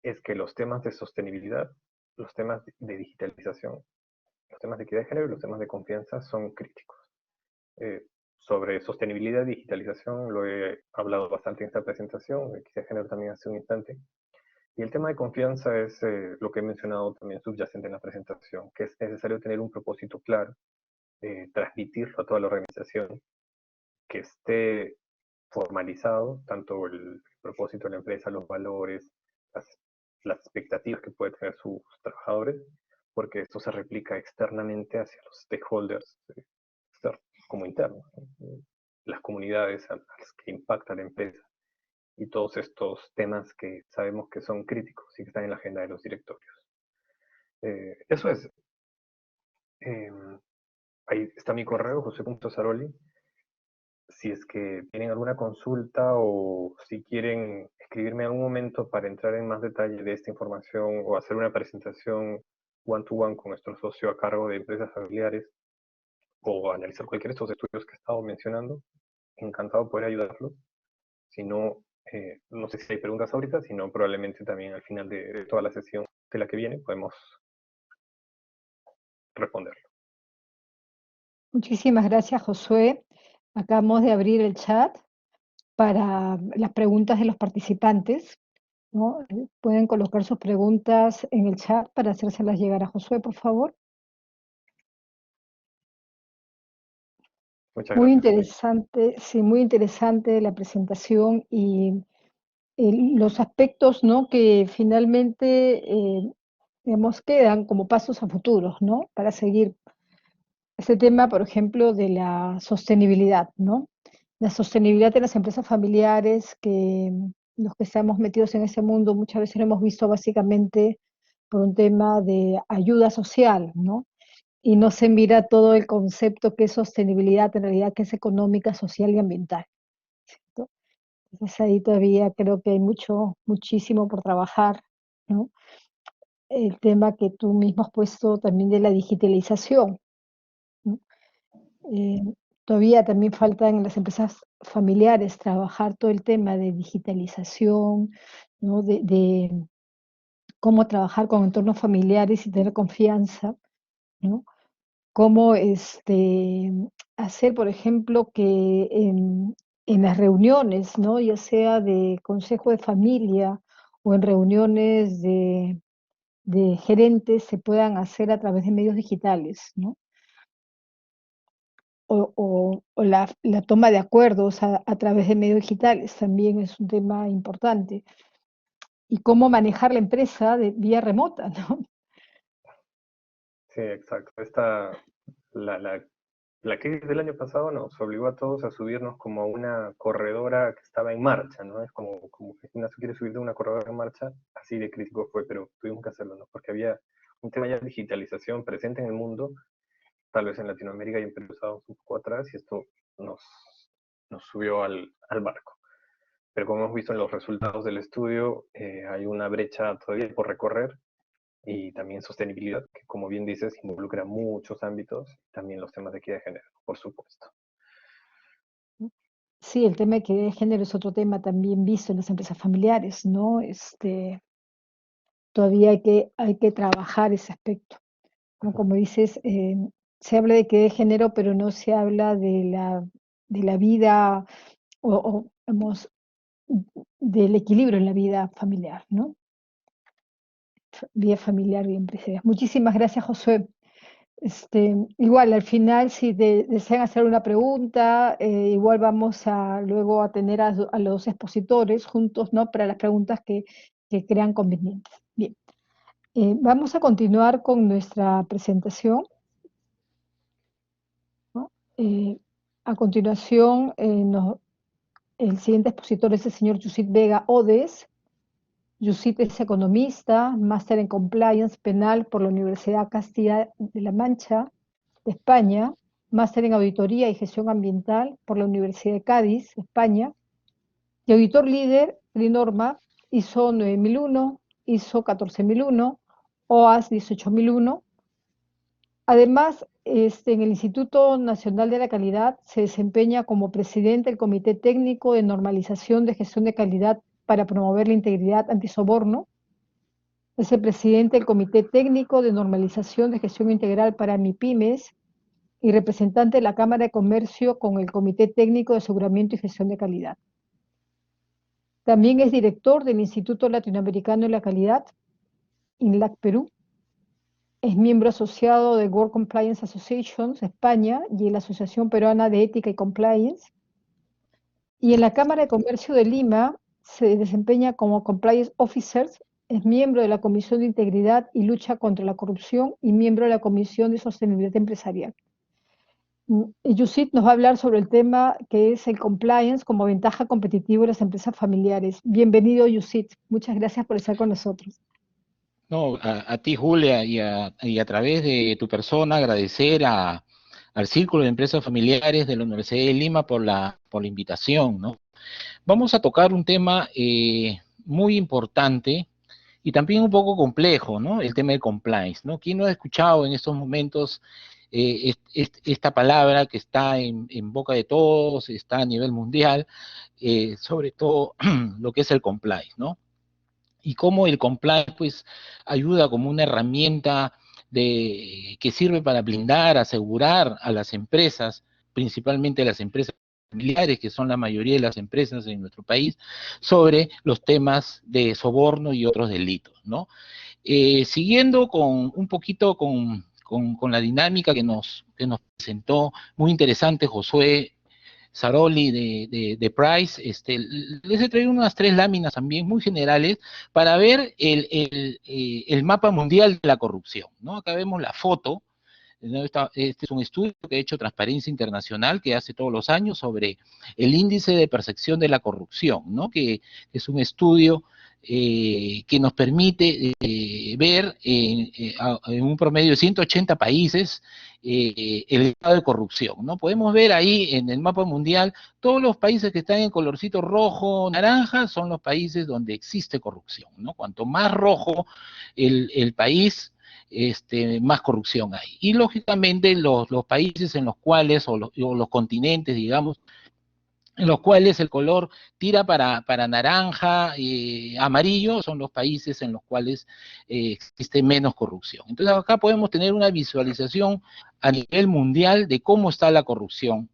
es que los temas de sostenibilidad, los temas de digitalización, los temas de equidad de género y los temas de confianza son críticos. Sobre sostenibilidad y digitalización lo he hablado bastante en esta presentación, equidad de género también hace un instante. Y el tema de confianza es lo que he mencionado también subyacente en la presentación, que es necesario tener un propósito claro, transmitirlo a toda la organización, que esté formalizado, tanto el propósito de la empresa, los valores, las, las expectativas que pueden tener sus trabajadores, porque esto se replica externamente hacia los stakeholders, como internos, ¿no? Las comunidades a las que impacta la empresa y todos estos temas que sabemos que son críticos y que están en la agenda de los directorios. Eso es. Eh, Ahí está mi correo, jose.saroli. Si es que tienen alguna consulta o si quieren escribirme en algún momento para entrar en más detalle de esta información o hacer una presentación one-to-one con nuestro socio a cargo de empresas familiares o analizar cualquiera de estos estudios que he estado mencionando, encantado de poder ayudarlos. Si no, no sé si hay preguntas ahorita, si no, probablemente también al final de toda la sesión de la que viene podemos responderlo. Muchísimas gracias, Josué. Acabamos de abrir el chat para las preguntas de los participantes. ¿no? Pueden colocar sus preguntas en el chat para hacérselas llegar a Josué, por favor. Muchas Muy gracias. interesante, sí, muy interesante la presentación y los aspectos, ¿no? Que finalmente, digamos, quedan como pasos a futuros, ¿no? Para seguir ese tema, por ejemplo, de la sostenibilidad, ¿no? La sostenibilidad de las empresas familiares, que los que estamos metidos en ese mundo muchas veces lo hemos visto básicamente por un tema de ayuda social, ¿no? Y no se mira todo el concepto que es sostenibilidad, en realidad que es económica, social y ambiental, ¿cierto? Entonces ahí todavía creo que hay muchísimo por trabajar, ¿no? El tema que tú mismo has puesto también de la digitalización, ¿no? Eh, Todavía también falta en las empresas familiares trabajar todo el tema de digitalización, ¿no? De cómo trabajar con entornos familiares y tener confianza, ¿no? Cómo hacer, por ejemplo, que en las reuniones, ¿no? Ya sea de consejo de familia o en reuniones de gerentes, se puedan hacer a través de medios digitales, ¿no? O la toma de acuerdos a través de medios digitales también es un tema importante. Y cómo manejar la empresa de vía remota, ¿no? Sí, exacto. La, la, la crisis del año pasado nos obligó a todos a subirnos como a una corredora que estaba en marcha, ¿no? Es como que si uno se quiere subir de una corredora en marcha, así de crítico fue, pero tuvimos que hacerlo, ¿no? Porque había un tema ya de digitalización presente en el mundo, tal vez en Latinoamérica y en Perú estábamos un poco atrás y esto nos, nos subió al barco. Pero como hemos visto en los resultados del estudio, hay una brecha todavía por recorrer y también sostenibilidad, que como bien dices, involucra muchos ámbitos, también los temas de equidad de género, por supuesto. Sí, el tema de equidad de género es otro tema también visto en las empresas familiares, ¿no? Todavía hay que trabajar ese aspecto, ¿no? Como dices, se habla de equidad de género, pero no se habla de la vida digamos, del equilibrio en la vida familiar, ¿no? Vida familiar y empresarial. Muchísimas gracias, Josué. Igual, al final, si desean hacer una pregunta, igual vamos a luego a tener a los expositores juntos, ¿no? Para las preguntas que crean convenientes. Bien, vamos a continuar con nuestra presentación, ¿no? A continuación, el siguiente expositor es el señor Yusit Vega Odes. Yusit es economista, máster en Compliance Penal por la Universidad Castilla de la Mancha de España, máster en Auditoría y Gestión Ambiental por la Universidad de Cádiz, España, y auditor líder de norma ISO 9001, ISO 14001, OAS 18001. Además, en el Instituto Nacional de la Calidad se desempeña como presidente del Comité Técnico de Normalización de Gestión de Calidad para promover la integridad antisoborno. Es el presidente del Comité Técnico de Normalización de Gestión Integral para MIPIMES y representante de la Cámara de Comercio con el Comité Técnico de Aseguramiento y Gestión de Calidad. También es director del Instituto Latinoamericano de la Calidad, INLAC Perú. Es miembro asociado de World Compliance Association España y la Asociación Peruana de Ética y Compliance. Y en la Cámara de Comercio de Lima se desempeña como Compliance Officer, es miembro de la Comisión de Integridad y Lucha contra la Corrupción y miembro de la Comisión de Sostenibilidad Empresarial. Yusit nos va a hablar sobre el tema que es el compliance como ventaja competitiva de las empresas familiares. Bienvenido, Yusit. Muchas gracias por estar con nosotros. No, a ti, Julia, y a través de tu persona agradecer al Círculo de Empresas Familiares de la Universidad de Lima por la invitación, ¿no? Vamos a tocar un tema muy importante y también un poco complejo, ¿no? El tema de compliance, ¿no? ¿Quién no ha escuchado en estos momentos esta palabra que está en boca de todos, está a nivel mundial, sobre todo lo que es el compliance, ¿no? Y cómo el compliance pues ayuda como una herramienta que sirve para blindar, asegurar a las empresas, principalmente las empresas familiares, que son la mayoría de las empresas en nuestro país, sobre los temas de soborno y otros delitos, ¿no? Siguiendo con un poquito con la dinámica que nos presentó, muy interesante Josué Saroli de Price, les he traído unas 3 láminas también muy generales para ver el mapa mundial de la corrupción, ¿no? Acá vemos la foto, ¿no? Este es un estudio que ha hecho Transparencia Internacional, que hace todos los años, sobre el índice de percepción de la corrupción, ¿no? Que es un estudio que nos permite ver en un promedio de 180 países el grado de corrupción, ¿no? Podemos ver ahí en el mapa mundial todos los países que están en colorcito rojo, naranja, son los países donde existe corrupción, ¿no? Cuanto más rojo el país, más corrupción hay. Y lógicamente los países en los cuales, o los continentes, digamos, en los cuales el color tira para naranja, amarillo, son los países en los cuales existe menos corrupción. Entonces acá podemos tener una visualización a nivel mundial de cómo está la corrupción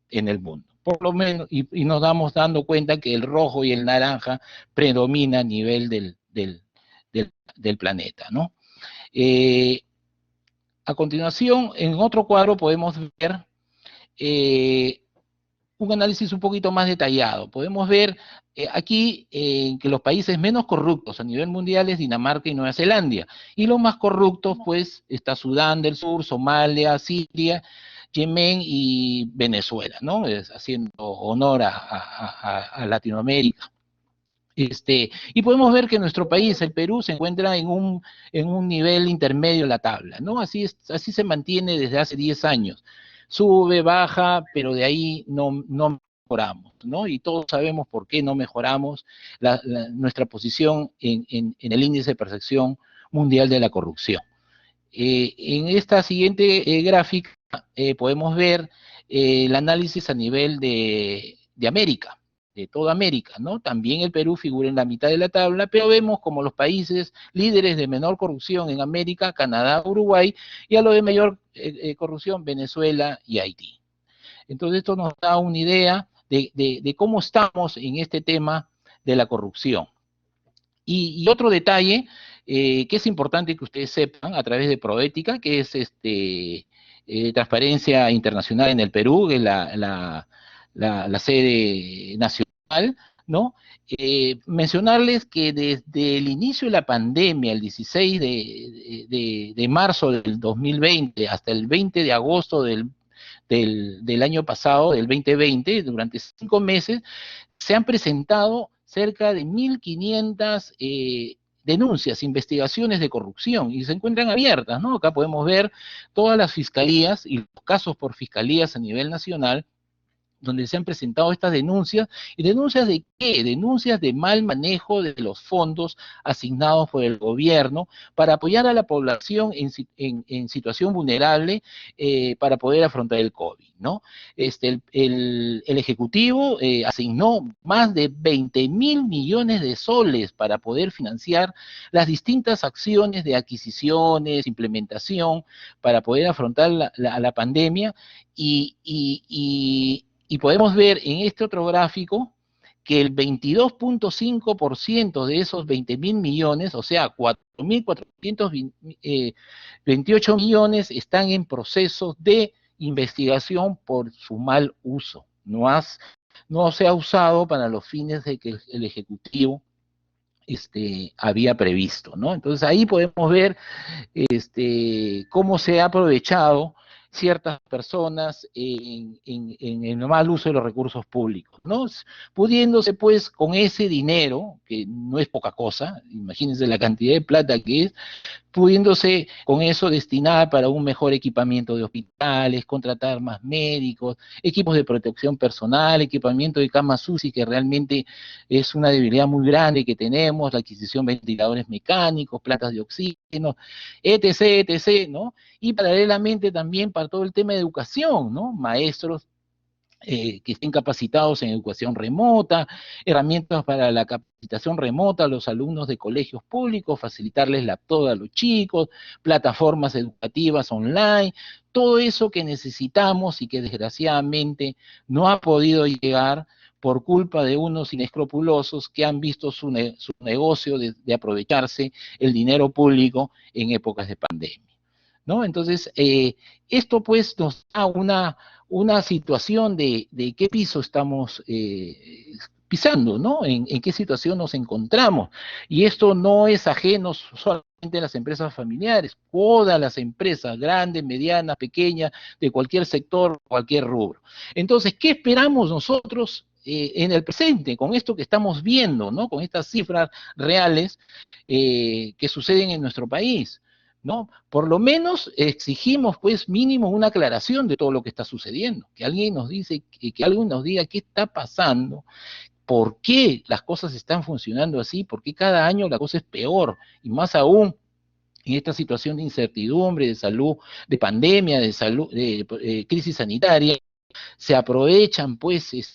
en el mundo. Por lo menos, y nos damos dando cuenta que el rojo y el naranja predomina a nivel del planeta, ¿no? A continuación, en otro cuadro podemos ver un análisis un poquito más detallado. Podemos ver aquí que los países menos corruptos a nivel mundial es Dinamarca y Nueva Zelanda, y los más corruptos, pues, está Sudán del Sur, Somalia, Siria, Yemen y Venezuela, ¿no? Haciendo honor a Latinoamérica. Y podemos ver que nuestro país, el Perú, se encuentra en un nivel intermedio en la tabla, ¿no? Así se mantiene desde hace 10 años. Sube, baja, pero de ahí no mejoramos, ¿no? Y todos sabemos por qué no mejoramos nuestra posición en el índice de percepción mundial de la corrupción. En esta siguiente gráfica podemos ver el análisis a nivel de América, de toda América, ¿no? También el Perú figura en la mitad de la tabla, pero vemos como los países líderes de menor corrupción en América, Canadá, Uruguay, y a lo de mayor corrupción, Venezuela y Haití. Entonces esto nos da una idea de cómo estamos en este tema de la corrupción. Y otro detalle que es importante que ustedes sepan a través de Proética, que es Transparencia Internacional en el Perú, que es la sede nacional, ¿no? Mencionarles que desde el inicio de la pandemia, el 16 de marzo del 2020 hasta el 20 de agosto del año pasado, del 2020, durante 5 meses, se han presentado cerca de 1.500 denuncias, investigaciones de corrupción, y se encuentran abiertas, ¿no? Acá podemos ver todas las fiscalías y los casos por fiscalías a nivel nacional, donde se han presentado estas denuncias. ¿Y denuncias de qué? Denuncias de mal manejo de los fondos asignados por el gobierno para apoyar a la población en situación vulnerable para poder afrontar el COVID, ¿no? El Ejecutivo asignó más de 20.000 millones de soles para poder financiar las distintas acciones de adquisiciones, implementación, para poder afrontar la pandemia, y podemos ver en este otro gráfico que el 22.5% de esos 20.000 millones, o sea, 4.428 millones, están en procesos de investigación por su mal uso. No se ha usado para los fines de que el Ejecutivo había previsto, ¿no? Entonces ahí podemos ver cómo se ha aprovechado ciertas personas en el mal uso de los recursos públicos, ¿no? Pudiéndose, pues, con ese dinero, que no es poca cosa, imagínense la cantidad de plata que es, pudiéndose con eso destinar para un mejor equipamiento de hospitales, contratar más médicos, equipos de protección personal, equipamiento de camas UCI, que realmente es una debilidad muy grande que tenemos, la adquisición de ventiladores mecánicos, plantas de oxígeno, etc., etc., ¿no? Y paralelamente también para todo el tema de educación, ¿no? Maestros que estén capacitados en educación remota, herramientas para la capacitación remota a los alumnos de colegios públicos, facilitarles laptop a los chicos, plataformas educativas online, todo eso que necesitamos y que desgraciadamente no ha podido llegar por culpa de unos inescrupulosos que han visto su negocio de aprovecharse el dinero público en épocas de pandemia, ¿no? Entonces, esto pues nos da una situación de qué piso estamos pisando, ¿no? En qué situación nos encontramos. Y esto no es ajeno solamente a las empresas familiares, todas las empresas, grandes, medianas, pequeñas, de cualquier sector, cualquier rubro. Entonces, ¿qué esperamos nosotros en el presente, con esto que estamos viendo, ¿no? Con estas cifras reales que suceden en nuestro país, ¿no? Por lo menos exigimos, pues, mínimo una aclaración de todo lo que está sucediendo, que alguien nos alguien nos diga qué está pasando, por qué las cosas están funcionando así, por qué cada año la cosa es peor, y más aún en esta situación de incertidumbre, de salud, de pandemia, de salud, de crisis sanitaria, se aprovechan, pues,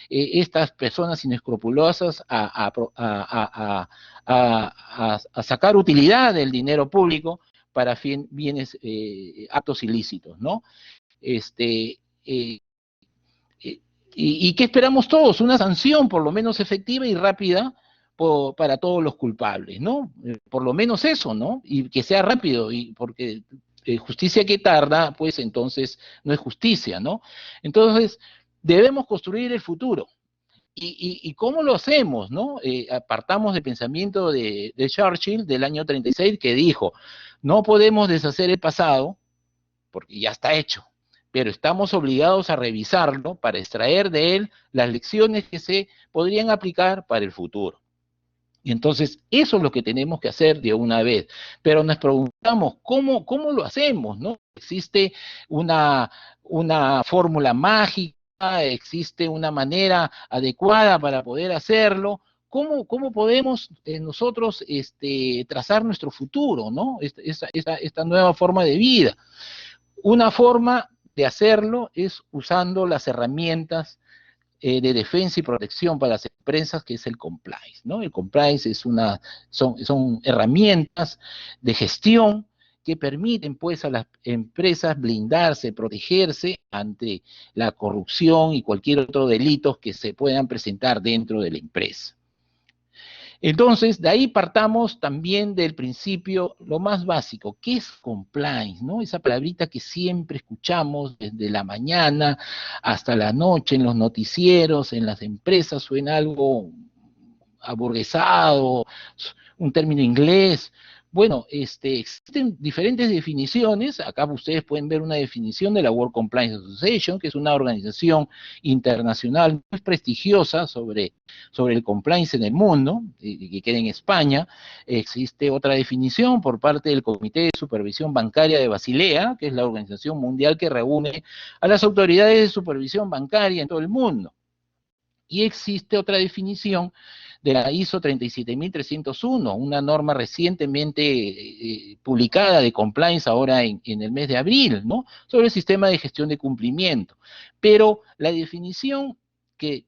estas personas inescrupulosas a sacar utilidad del dinero público para bienes, actos ilícitos, ¿no? Este, ¿Y qué esperamos todos? Una sanción por lo menos efectiva y rápida para todos los culpables, ¿no? Por lo menos eso, ¿no? Y que sea rápido, y porque justicia que tarda, pues entonces no es justicia, ¿no? Entonces, debemos construir el futuro. ¿Y cómo lo hacemos, no? Apartamos del pensamiento de Churchill del año 36, que dijo, no podemos deshacer el pasado, porque ya está hecho, pero estamos obligados a revisarlo para extraer de él las lecciones que se podrían aplicar para el futuro. Y entonces eso es lo que tenemos que hacer de una vez. Pero nos preguntamos, ¿cómo lo hacemos? ¿No? ¿Existe una fórmula mágica? ¿Existe una manera adecuada para poder hacerlo? ¿Cómo podemos nosotros trazar nuestro futuro, ¿no? Esta nueva forma de vida. Una forma de hacerlo es usando las herramientas de defensa y protección para las empresas, que es el compliance, ¿no? El compliance son herramientas de gestión que permiten, pues, a las empresas blindarse, protegerse ante la corrupción y cualquier otro delito que se puedan presentar dentro de la empresa. Entonces, de ahí partamos también del principio, lo más básico, ¿qué es compliance? ¿No? Esa palabrita que siempre escuchamos desde la mañana hasta la noche en los noticieros, en las empresas, suena algo aburguesado, un término inglés. Bueno, existen diferentes definiciones. Acá ustedes pueden ver una definición de la World Compliance Association, que es una organización internacional muy prestigiosa sobre el compliance en el mundo, que queda en España. Existe otra definición por parte del Comité de Supervisión Bancaria de Basilea, que es la organización mundial que reúne a las autoridades de supervisión bancaria en todo el mundo. Y existe otra definición de la ISO 37301, una norma recientemente publicada de compliance ahora en el mes de abril, ¿no? Sobre el sistema de gestión de cumplimiento. Pero la definición que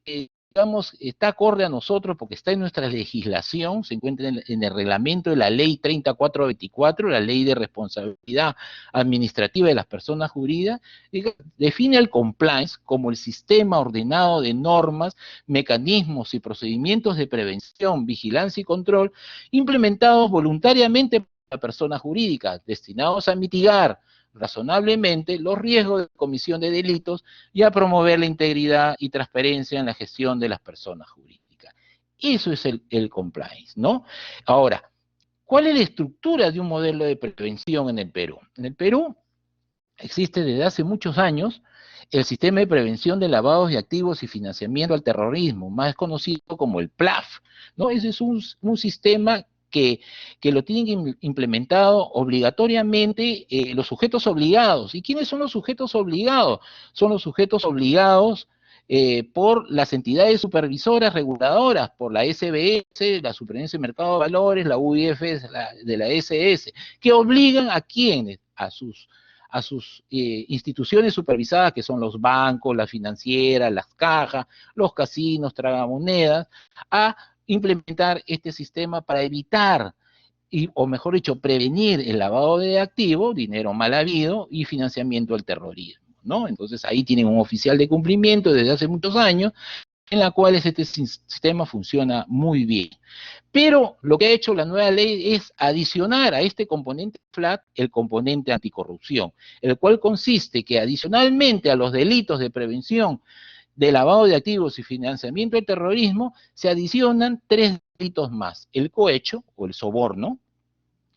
digamos, está acorde a nosotros porque está en nuestra legislación, se encuentra en el reglamento de la ley 3424, la ley de responsabilidad administrativa de las personas jurídicas, define el compliance como el sistema ordenado de normas, mecanismos y procedimientos de prevención, vigilancia y control implementados voluntariamente por la persona jurídica, destinados a mitigar razonablemente los riesgos de comisión de delitos y a promover la integridad y transparencia en la gestión de las personas jurídicas. Eso es el compliance, ¿no? Ahora, ¿cuál es la estructura de un modelo de prevención en el Perú? En el Perú existe desde hace muchos años el sistema de prevención de lavados de activos y financiamiento al terrorismo, más conocido como el PLAF, ¿no? Ese es un sistema que lo tienen implementado obligatoriamente los sujetos obligados. ¿Y quiénes son los sujetos obligados? Son los sujetos obligados por las entidades supervisoras reguladoras, por la SBS, la Superintendencia de Mercado de Valores, la UIF de la SS, que obligan a quienes, a sus instituciones supervisadas, que son los bancos, las financieras, las cajas, los casinos, tragamonedas, a implementar este sistema para evitar, o mejor dicho, prevenir el lavado de activos, dinero mal habido y financiamiento del terrorismo, ¿no? Entonces ahí tienen un oficial de cumplimiento desde hace muchos años, en la cual este sistema funciona muy bien. Pero lo que ha hecho la nueva ley es adicionar a este componente FLAT el componente anticorrupción, el cual consiste que adicionalmente a los delitos de prevención de lavado de activos y financiamiento del terrorismo, se adicionan 3 delitos más: el cohecho o el soborno,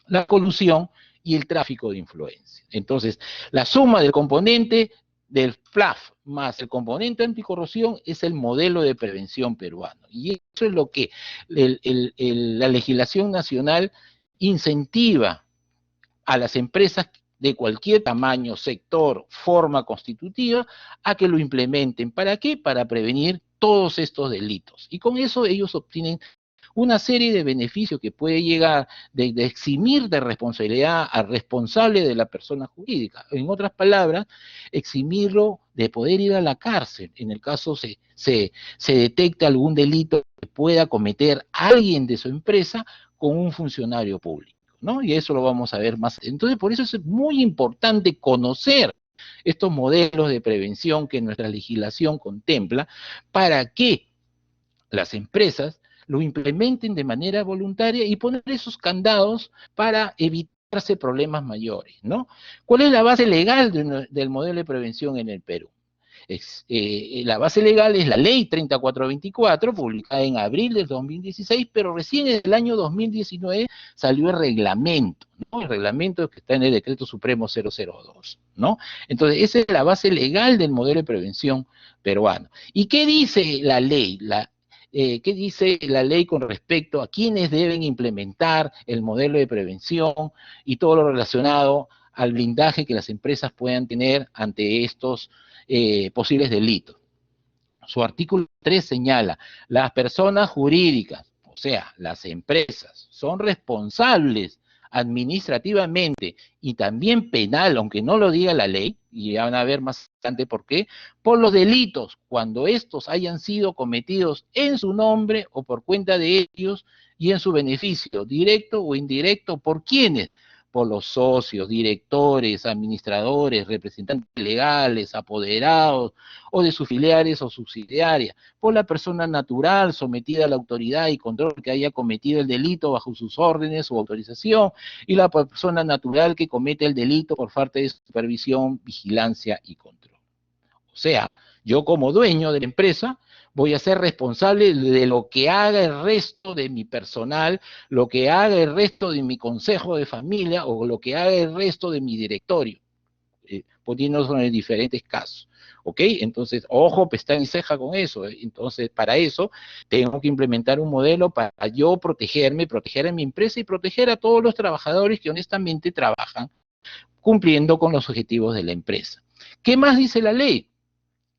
la colusión y el tráfico de influencia. Entonces, la suma del componente del FLAF más el componente anticorrupción es el modelo de prevención peruano. Y eso es lo que la legislación nacional incentiva a las empresas de cualquier tamaño, sector, forma constitutiva, a que lo implementen. ¿Para qué? Para prevenir todos estos delitos. Y con eso ellos obtienen una serie de beneficios que puede llegar de eximir de responsabilidad al responsable de la persona jurídica. En otras palabras, eximirlo de poder ir a la cárcel en el caso se detecte algún delito que pueda cometer alguien de su empresa con un funcionario público, ¿no? Y eso lo vamos a ver más. Entonces, por eso es muy importante conocer estos modelos de prevención que nuestra legislación contempla para que las empresas lo implementen de manera voluntaria y poner esos candados para evitarse problemas mayores, ¿no? ¿Cuál es la base legal del modelo de prevención en el Perú? La base legal es la ley 3424, publicada en abril del 2016, pero recién en el año 2019 salió el reglamento, ¿no? El reglamento que está en el Decreto Supremo 002, ¿no? Entonces, esa es la base legal del modelo de prevención peruano. ¿Y qué dice la ley? ¿Qué dice la ley con respecto a quiénes deben implementar el modelo de prevención y todo lo relacionado al blindaje que las empresas puedan tener ante estos posibles delitos? Su artículo 3 señala: las personas jurídicas, o sea, las empresas, son responsables administrativamente y también penal, aunque no lo diga la ley, y ya van a ver más adelante por qué, por los delitos cuando estos hayan sido cometidos en su nombre o por cuenta de ellos y en su beneficio, directo o indirecto. ¿Por quiénes? Por los socios, directores, administradores, representantes legales, apoderados, o de sus filiales o subsidiarias, por la persona natural sometida a la autoridad y control que haya cometido el delito bajo sus órdenes o autorización, y la persona natural que comete el delito por falta de supervisión, vigilancia y control. O sea, yo como dueño de la empresa voy a ser responsable de lo que haga el resto de mi personal, lo que haga el resto de mi consejo de familia o lo que haga el resto de mi directorio, poniéndonos en diferentes casos. ¿Ok? Entonces, ojo, pestaña y ceja con eso. Entonces, para eso, tengo que implementar un modelo para yo protegerme, proteger a mi empresa y proteger a todos los trabajadores que honestamente trabajan cumpliendo con los objetivos de la empresa. ¿Qué más dice la ley?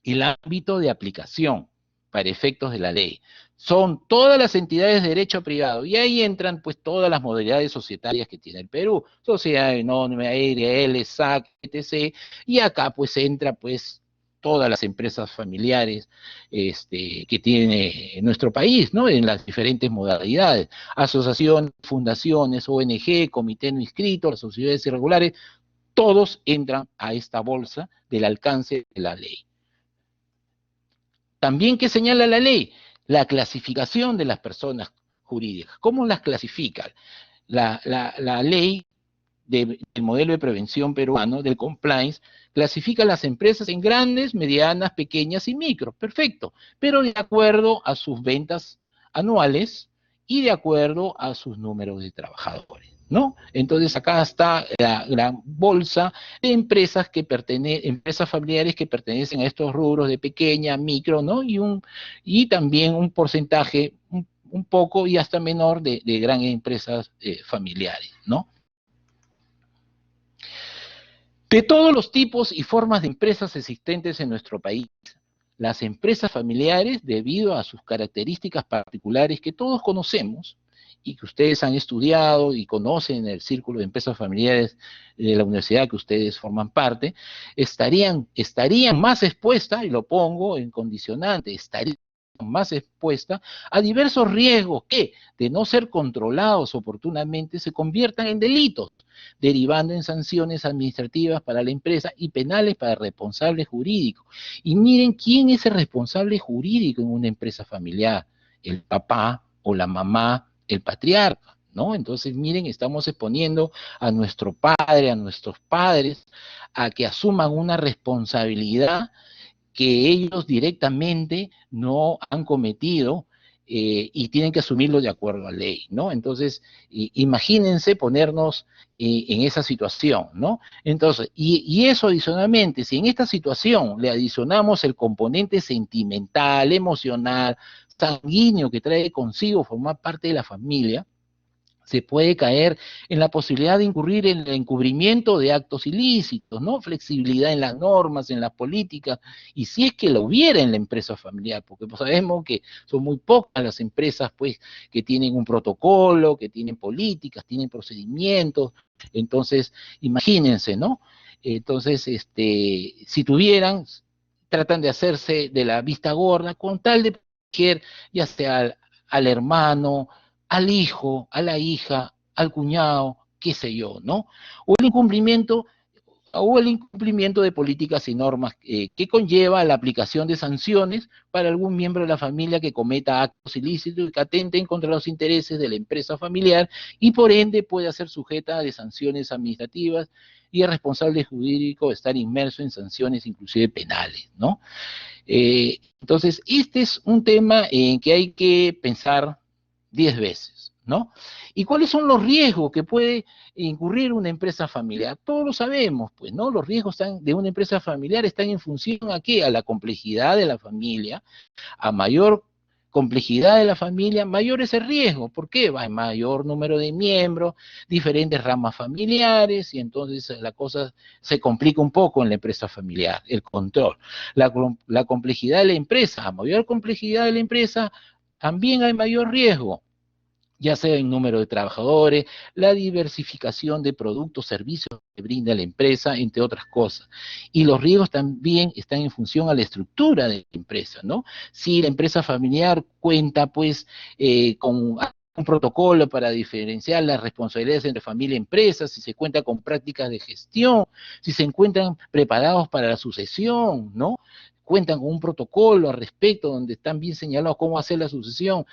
El ámbito de aplicación para efectos de la ley son todas las entidades de derecho privado, y ahí entran pues todas las modalidades societarias que tiene el Perú: sociedad anónima, ARL, SAC, etc. Y acá pues entra pues todas las empresas familiares que tiene nuestro país, ¿no? En las diferentes modalidades: asociaciones, fundaciones, ONG, comité no inscrito, las sociedades irregulares, todos entran a esta bolsa del alcance de la ley. También, ¿qué señala la ley? La clasificación de las personas jurídicas. ¿Cómo las clasifican? La ley del modelo de prevención peruano, del compliance, clasifica las empresas en grandes, medianas, pequeñas y micro. Perfecto. Pero de acuerdo a sus ventas anuales y de acuerdo a sus números de trabajadores, ¿no? Entonces acá está la bolsa de empresas empresas familiares que pertenecen a estos rubros de pequeña, micro, ¿no? Y también un porcentaje un poco y hasta menor de grandes empresas familiares, ¿no? De todos los tipos y formas de empresas existentes en nuestro país, las empresas familiares, debido a sus características particulares que todos conocemos y que ustedes han estudiado y conocen el círculo de empresas familiares de la universidad que ustedes forman parte, estarían más expuestas, y lo pongo en condicionante, estarían más expuestas a diversos riesgos que, de no ser controlados oportunamente, se conviertan en delitos, derivando en sanciones administrativas para la empresa y penales para el responsable jurídico. Y miren quién es el responsable jurídico en una empresa familiar: el papá o la mamá, el patriarca, ¿no? Entonces, miren, estamos exponiendo a nuestro padre, a nuestros padres, a que asuman una responsabilidad que ellos directamente no han cometido, y tienen que asumirlo de acuerdo a ley, ¿no? Entonces, imagínense ponernos en esa situación, ¿no? Entonces, y eso adicionalmente, si en esta situación le adicionamos el componente sentimental, emocional, sanguíneo que trae consigo formar parte de la familia, se puede caer en la posibilidad de incurrir en el encubrimiento de actos ilícitos, ¿no? Flexibilidad en las normas, en las políticas, y si es que lo hubiera en la empresa familiar, porque pues sabemos que son muy pocas las empresas, pues, que tienen un protocolo, que tienen políticas, tienen procedimientos. Entonces, imagínense, ¿no? Entonces, si tuvieran, tratan de hacerse de la vista gorda con tal de proteger, ya sea al hermano, al hijo, a la hija, al cuñado, qué sé yo, ¿no? O el incumplimiento de políticas y normas que conlleva la aplicación de sanciones para algún miembro de la familia que cometa actos ilícitos y que atenten contra los intereses de la empresa familiar, y por ende puede ser sujeta de sanciones administrativas, y el responsable jurídico estar inmerso en sanciones inclusive penales, ¿no? Entonces, este es un tema en que hay que pensar 10 veces, ¿no? ¿Y cuáles son los riesgos que puede incurrir una empresa familiar? Todos lo sabemos, pues, ¿no? Los riesgos de una empresa familiar están en función ¿a qué? A la complejidad de la familia. A mayor complejidad de la familia, mayor es el riesgo. ¿Por qué? Hay mayor número de miembros, diferentes ramas familiares, y entonces la cosa se complica un poco en la empresa familiar, el control. La complejidad de la empresa, a mayor complejidad de la empresa, también hay mayor riesgo, ya sea en número de trabajadores, la diversificación de productos, servicios que brinda la empresa, entre otras cosas. Y los riesgos también están en función a la estructura de la empresa, ¿no? Si la empresa familiar cuenta, pues, con un protocolo para diferenciar las responsabilidades entre familia y empresa, si se cuenta con prácticas de gestión, si se encuentran preparados para la sucesión, ¿no? Cuentan con un protocolo al respecto donde están bien señalados cómo hacer la sucesión.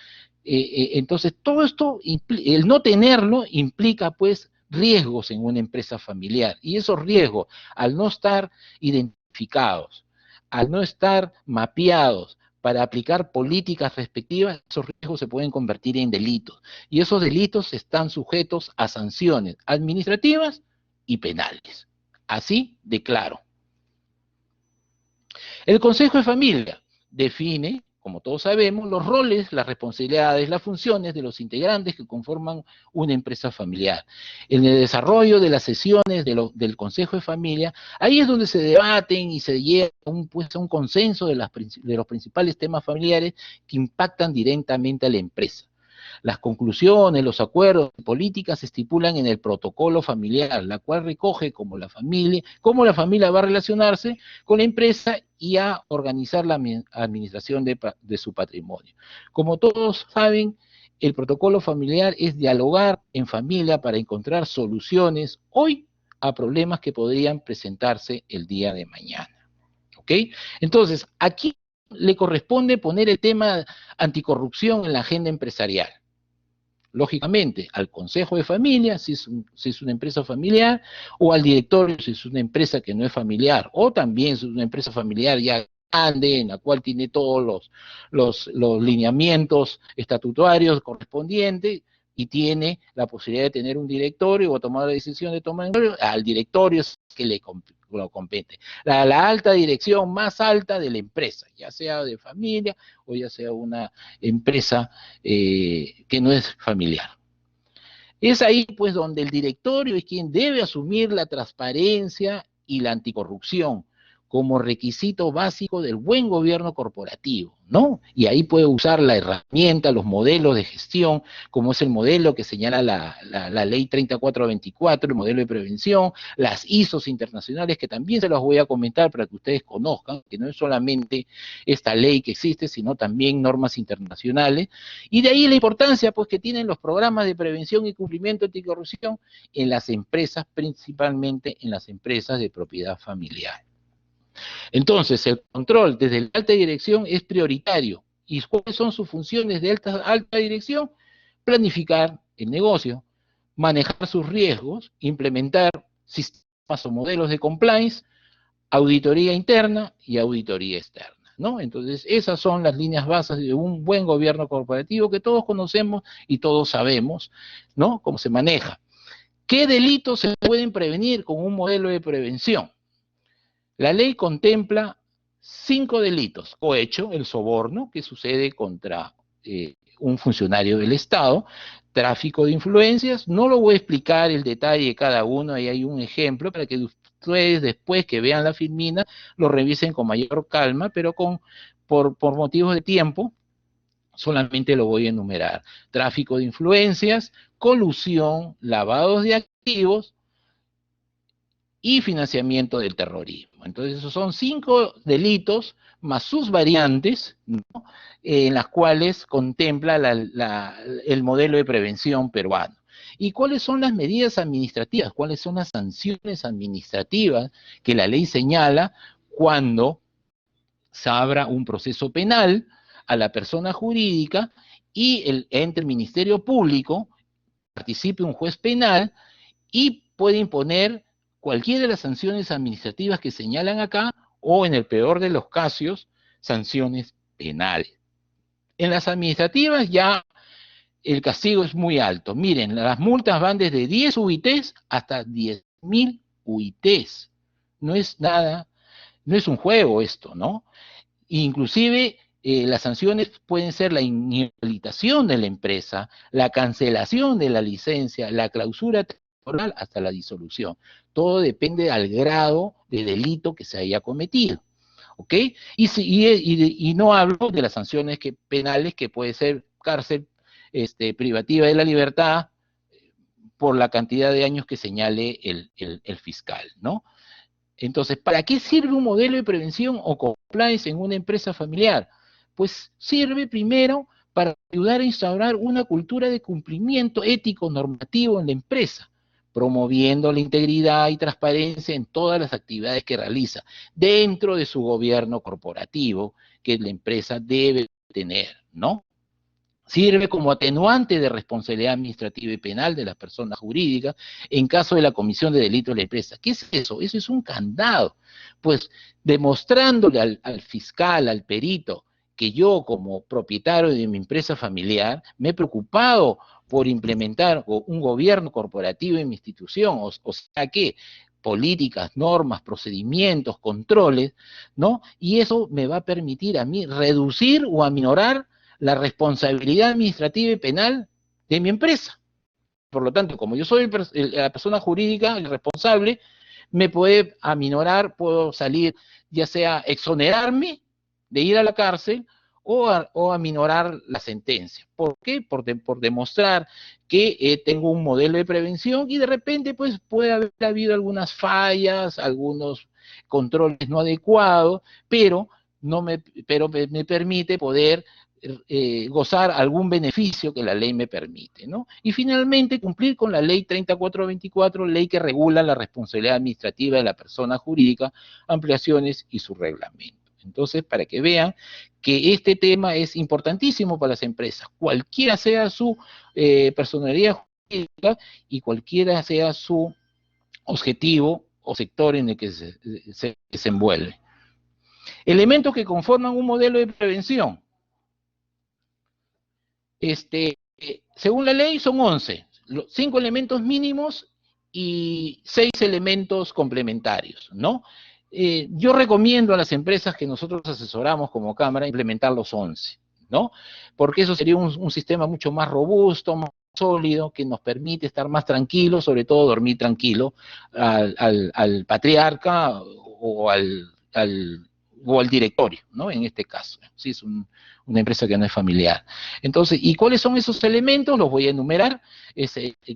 Entonces, todo esto, el no tenerlo implica, pues, riesgos en una empresa familiar. Y esos riesgos, al no estar identificados, al no estar mapeados para aplicar políticas respectivas, esos riesgos se pueden convertir en delitos. Y esos delitos están sujetos a sanciones administrativas y penales. Así de claro. El Consejo de Familia define, como todos sabemos, los roles, las responsabilidades, las funciones de los integrantes que conforman una empresa familiar. En el desarrollo de las sesiones del Consejo de Familia, ahí es donde se debaten y se llega a un consenso de los principales temas familiares que impactan directamente a la empresa. Las conclusiones, los acuerdos y políticas se estipulan en el protocolo familiar, la cual recoge cómo la familia va a relacionarse con la empresa y a organizar la administración de su patrimonio. Como todos saben, el protocolo familiar es dialogar en familia para encontrar soluciones hoy a problemas que podrían presentarse el día de mañana. ¿Ok? Entonces, aquí le corresponde poner el tema anticorrupción en la agenda empresarial. Lógicamente, al Consejo de Familia, si es una empresa familiar, o al directorio, si es una empresa que no es familiar, o también si es una empresa familiar ya grande, en la cual tiene todos los lineamientos estatutarios correspondientes, y tiene la posibilidad de tener un directorio o tomar la decisión de tomar un directorio, al directorio es que lo compete. La alta dirección más alta de la empresa, ya sea de familia o ya sea una empresa que no es familiar. Es ahí pues donde el directorio es quien debe asumir la transparencia y la anticorrupción como requisito básico del buen gobierno corporativo, ¿no? Y ahí puede usar la herramienta, los modelos de gestión, como es el modelo que señala la ley 3424, el modelo de prevención, las ISOs internacionales, que también se los voy a comentar para que ustedes conozcan, que no es solamente esta ley que existe, sino también normas internacionales, y de ahí la importancia, pues, que tienen los programas de prevención y cumplimiento anticorrupción en las empresas, principalmente en las empresas de propiedad familiar. Entonces, el control desde la alta dirección es prioritario. ¿Y cuáles son sus funciones de alta dirección? Planificar el negocio, manejar sus riesgos, implementar sistemas o modelos de compliance, auditoría interna y auditoría externa, ¿no? Entonces, esas son las líneas básicas de un buen gobierno corporativo que todos conocemos y todos sabemos, ¿no? Cómo se maneja. ¿Qué delitos se pueden prevenir con un modelo de prevención? La ley contempla 5 delitos: cohecho, el soborno, que sucede contra un funcionario del Estado; tráfico de influencias, no lo voy a explicar el detalle de cada uno, ahí hay un ejemplo para que ustedes después que vean la filmina lo revisen con mayor calma, pero por motivos de tiempo solamente lo voy a enumerar: tráfico de influencias, colusión, lavados de activos y financiamiento del terrorismo. Entonces, esos son 5 delitos más sus variantes, ¿no? En las cuales contempla el modelo de prevención peruano. ¿Y cuáles son las medidas administrativas? ¿Cuáles son las sanciones administrativas que la ley señala cuando se abra un proceso penal a la persona jurídica y entre el Ministerio Público participe un juez penal y puede imponer cualquiera de las sanciones administrativas que señalan acá, o en el peor de los casos, sanciones penales? En las administrativas ya el castigo es muy alto. Miren, las multas van desde 10 UITs hasta 10.000 UITs. No es nada, no es un juego esto, ¿no? Inclusive las sanciones pueden ser la inhabilitación de la empresa, la cancelación de la licencia, la clausura temporal, hasta la disolución. Todo depende del grado de delito que se haya cometido, ¿ok? Y no hablo de las sanciones penales, que puede ser cárcel privativa de la libertad por la cantidad de años que señale el fiscal, ¿no? Entonces, ¿para qué sirve un modelo de prevención o compliance en una empresa familiar? Pues sirve primero para ayudar a instaurar una cultura de cumplimiento ético normativo en la empresa, promoviendo la integridad y transparencia en todas las actividades que realiza dentro de su gobierno corporativo que la empresa debe tener, ¿no? Sirve como atenuante de responsabilidad administrativa y penal de las personas jurídicas en caso de la comisión de delito de la empresa. ¿Qué es eso? Eso es un candado. Pues demostrándole al fiscal, al perito, que yo como propietario de mi empresa familiar me he preocupado por implementar un gobierno corporativo en mi institución, o sea que políticas, normas, procedimientos, controles, ¿no? Y eso me va a permitir a mí reducir o aminorar la responsabilidad administrativa y penal de mi empresa. Por lo tanto, como yo soy la persona jurídica, el responsable, me puede aminorar, puedo salir, ya sea exonerarme de ir a la cárcel o aminorar la sentencia. ¿Por qué? Por demostrar que tengo un modelo de prevención y de repente pues puede haber habido algunas fallas, algunos controles no adecuados, pero me permite poder gozar algún beneficio que la ley me permite, ¿no? Y finalmente cumplir con la ley 3424, ley que regula la responsabilidad administrativa de la persona jurídica, ampliaciones y su reglamento. Entonces, para que vean que este tema es importantísimo para las empresas, cualquiera sea su personalidad jurídica y cualquiera sea su objetivo o sector en el que se desenvuelve. Elementos que conforman un modelo de prevención. Según la ley son 11, 5 elementos mínimos y 6 elementos complementarios, ¿no? Yo recomiendo a las empresas que nosotros asesoramos como Cámara implementar los 11, ¿no? Porque eso sería un sistema mucho más robusto, más sólido, que nos permite estar más tranquilos, sobre todo dormir tranquilo al patriarca o al o al directorio, ¿no? En este caso, si es una empresa que no es familiar. Entonces, ¿y cuáles son esos elementos? Los voy a enumerar.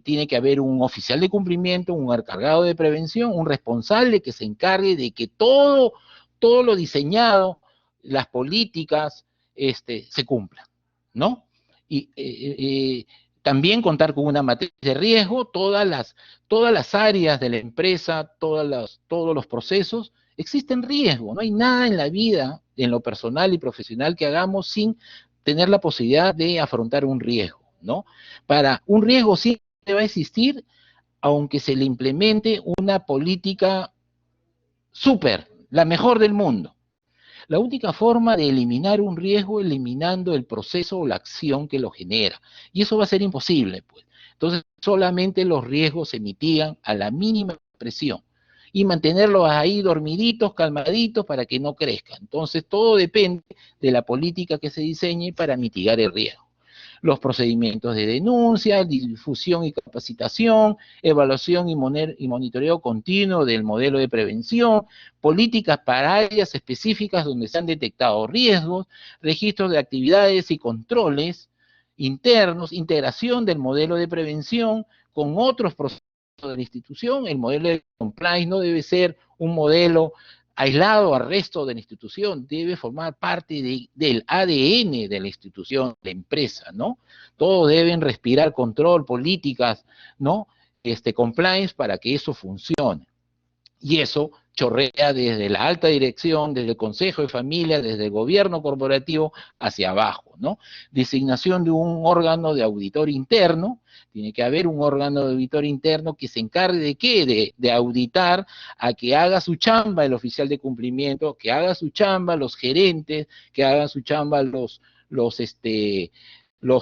Tiene que haber un oficial de cumplimiento, un encargado de prevención, un responsable que se encargue de que todo lo diseñado, las políticas, se cumplan, ¿no? Y también contar con una matriz de riesgo, todas las áreas de la empresa, todos los procesos, existen riesgos, no hay nada en la vida, en lo personal y profesional, que hagamos sin tener la posibilidad de afrontar un riesgo, ¿no? Para un riesgo sí va a existir, aunque se le implemente una política súper, la mejor del mundo. La única forma de eliminar un riesgo es eliminando el proceso o la acción que lo genera. Y eso va a ser imposible, pues. Entonces, solamente los riesgos se mitigan a la mínima presión. Y mantenerlos ahí dormiditos, calmaditos, para que no crezcan. Entonces, todo depende de la política que se diseñe para mitigar el riesgo. Los procedimientos de denuncia, difusión y capacitación, evaluación y monitoreo continuo del modelo de prevención, políticas para áreas específicas donde se han detectado riesgos, registros de actividades y controles internos, integración del modelo de prevención con otros procesos de la institución. El modelo de compliance no debe ser un modelo aislado al resto de la institución, debe formar parte del ADN de la institución, de la empresa, ¿no? Todos deben respirar control, políticas, ¿no? Compliance para que eso funcione. Y eso chorrea desde la alta dirección, desde el consejo de familia, desde el gobierno corporativo hacia abajo, ¿no? Designación de un órgano de auditor interno. Tiene que haber un órgano de auditor interno que se encargue de ¿qué? De auditar, a que haga su chamba el oficial de cumplimiento, que haga su chamba los gerentes, que haga su chamba los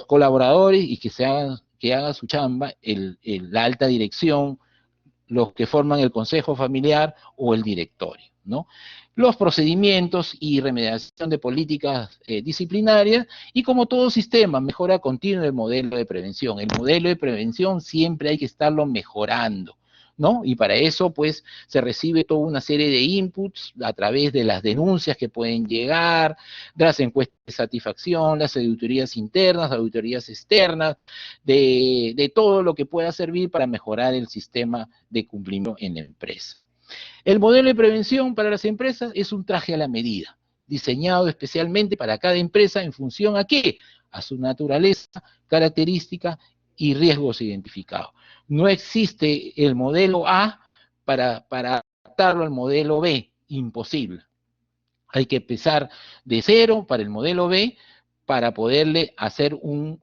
colaboradores, y que haga su chamba la alta dirección, los que forman el consejo familiar o el directorio, ¿no? Los procedimientos y remediación de políticas disciplinarias, y como todo sistema, mejora continua del modelo de prevención. El modelo de prevención siempre hay que estarlo mejorando, ¿no? Y para eso, pues, se recibe toda una serie de inputs a través de las denuncias que pueden llegar, de las encuestas de satisfacción, las auditorías internas, auditorías externas, de todo lo que pueda servir para mejorar el sistema de cumplimiento en la empresa. El modelo de prevención para las empresas es un traje a la medida, diseñado especialmente para cada empresa en función ¿a qué? A su naturaleza, características y riesgos identificados. No existe el modelo A para adaptarlo al modelo B, imposible. Hay que empezar de cero para el modelo B, para poderle hacer un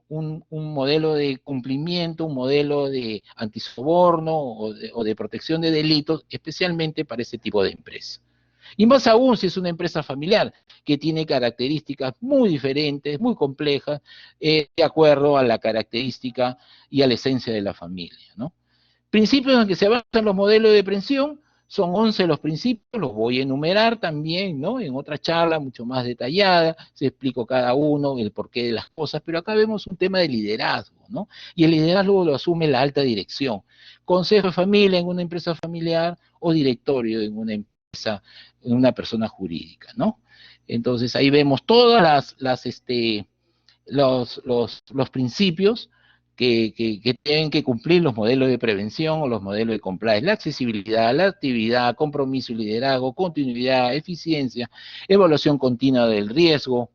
modelo de cumplimiento, un modelo de antisoborno o de protección de delitos, especialmente para ese tipo de empresa. Y más aún si es una empresa familiar, que tiene características muy diferentes, muy complejas, de acuerdo a la característica y a la esencia de la familia, ¿no? Principios en que se basan los modelos de prevención, son 11 los principios, los voy a enumerar también, ¿no? En otra charla mucho más detallada, se explico cada uno, el porqué de las cosas, pero acá vemos un tema de liderazgo, ¿no? Y el liderazgo lo asume la alta dirección. Consejo de familia en una empresa familiar o directorio en una empresa, en una persona jurídica, ¿no? Entonces ahí vemos todas los principios que tienen que cumplir los modelos de prevención o los modelos de compliance: la accesibilidad, la actividad, compromiso y liderazgo, continuidad, eficiencia, evaluación continua del riesgo,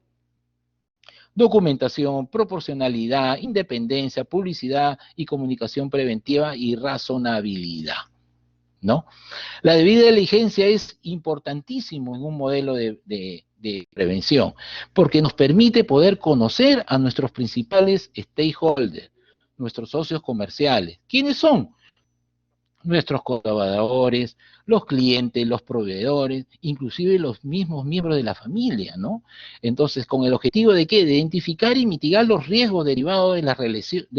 documentación, proporcionalidad, independencia, publicidad y comunicación preventiva y razonabilidad, ¿no? La debida diligencia es importantísimo en un modelo de prevención, porque nos permite poder conocer a nuestros principales stakeholders, nuestros socios comerciales. ¿Quiénes son? Nuestros colaboradores, los clientes, los proveedores, inclusive los mismos miembros de la familia, ¿no? Entonces, ¿con el objetivo de qué? De identificar y mitigar los riesgos derivados de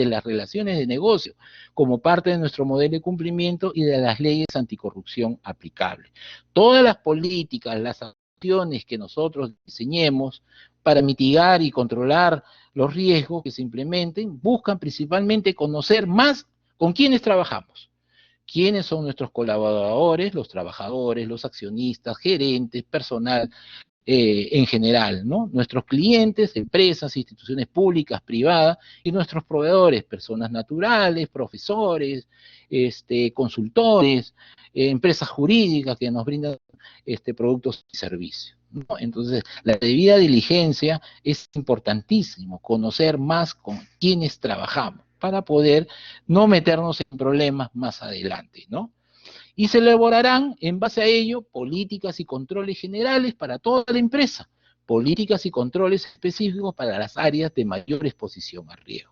las relaciones de negocio, como parte de nuestro modelo de cumplimiento y de las leyes anticorrupción aplicables. Todas las políticas, las acciones que nosotros diseñemos para mitigar y controlar los riesgos que se implementen, buscan principalmente conocer más con quiénes trabajamos, ¿Quiénes son nuestros colaboradores? Los trabajadores, los accionistas, gerentes, personal en general, ¿no? Nuestros clientes, empresas, instituciones públicas, privadas, y nuestros proveedores, personas naturales, profesores, consultores, empresas jurídicas que nos brindan productos y servicios, ¿no? Entonces, la debida diligencia es importantísimo, conocer más con quienes trabajamos, para poder no meternos en problemas más adelante, ¿no? Y se elaborarán, en base a ello, políticas y controles generales para toda la empresa, políticas y controles específicos para las áreas de mayor exposición a riesgo.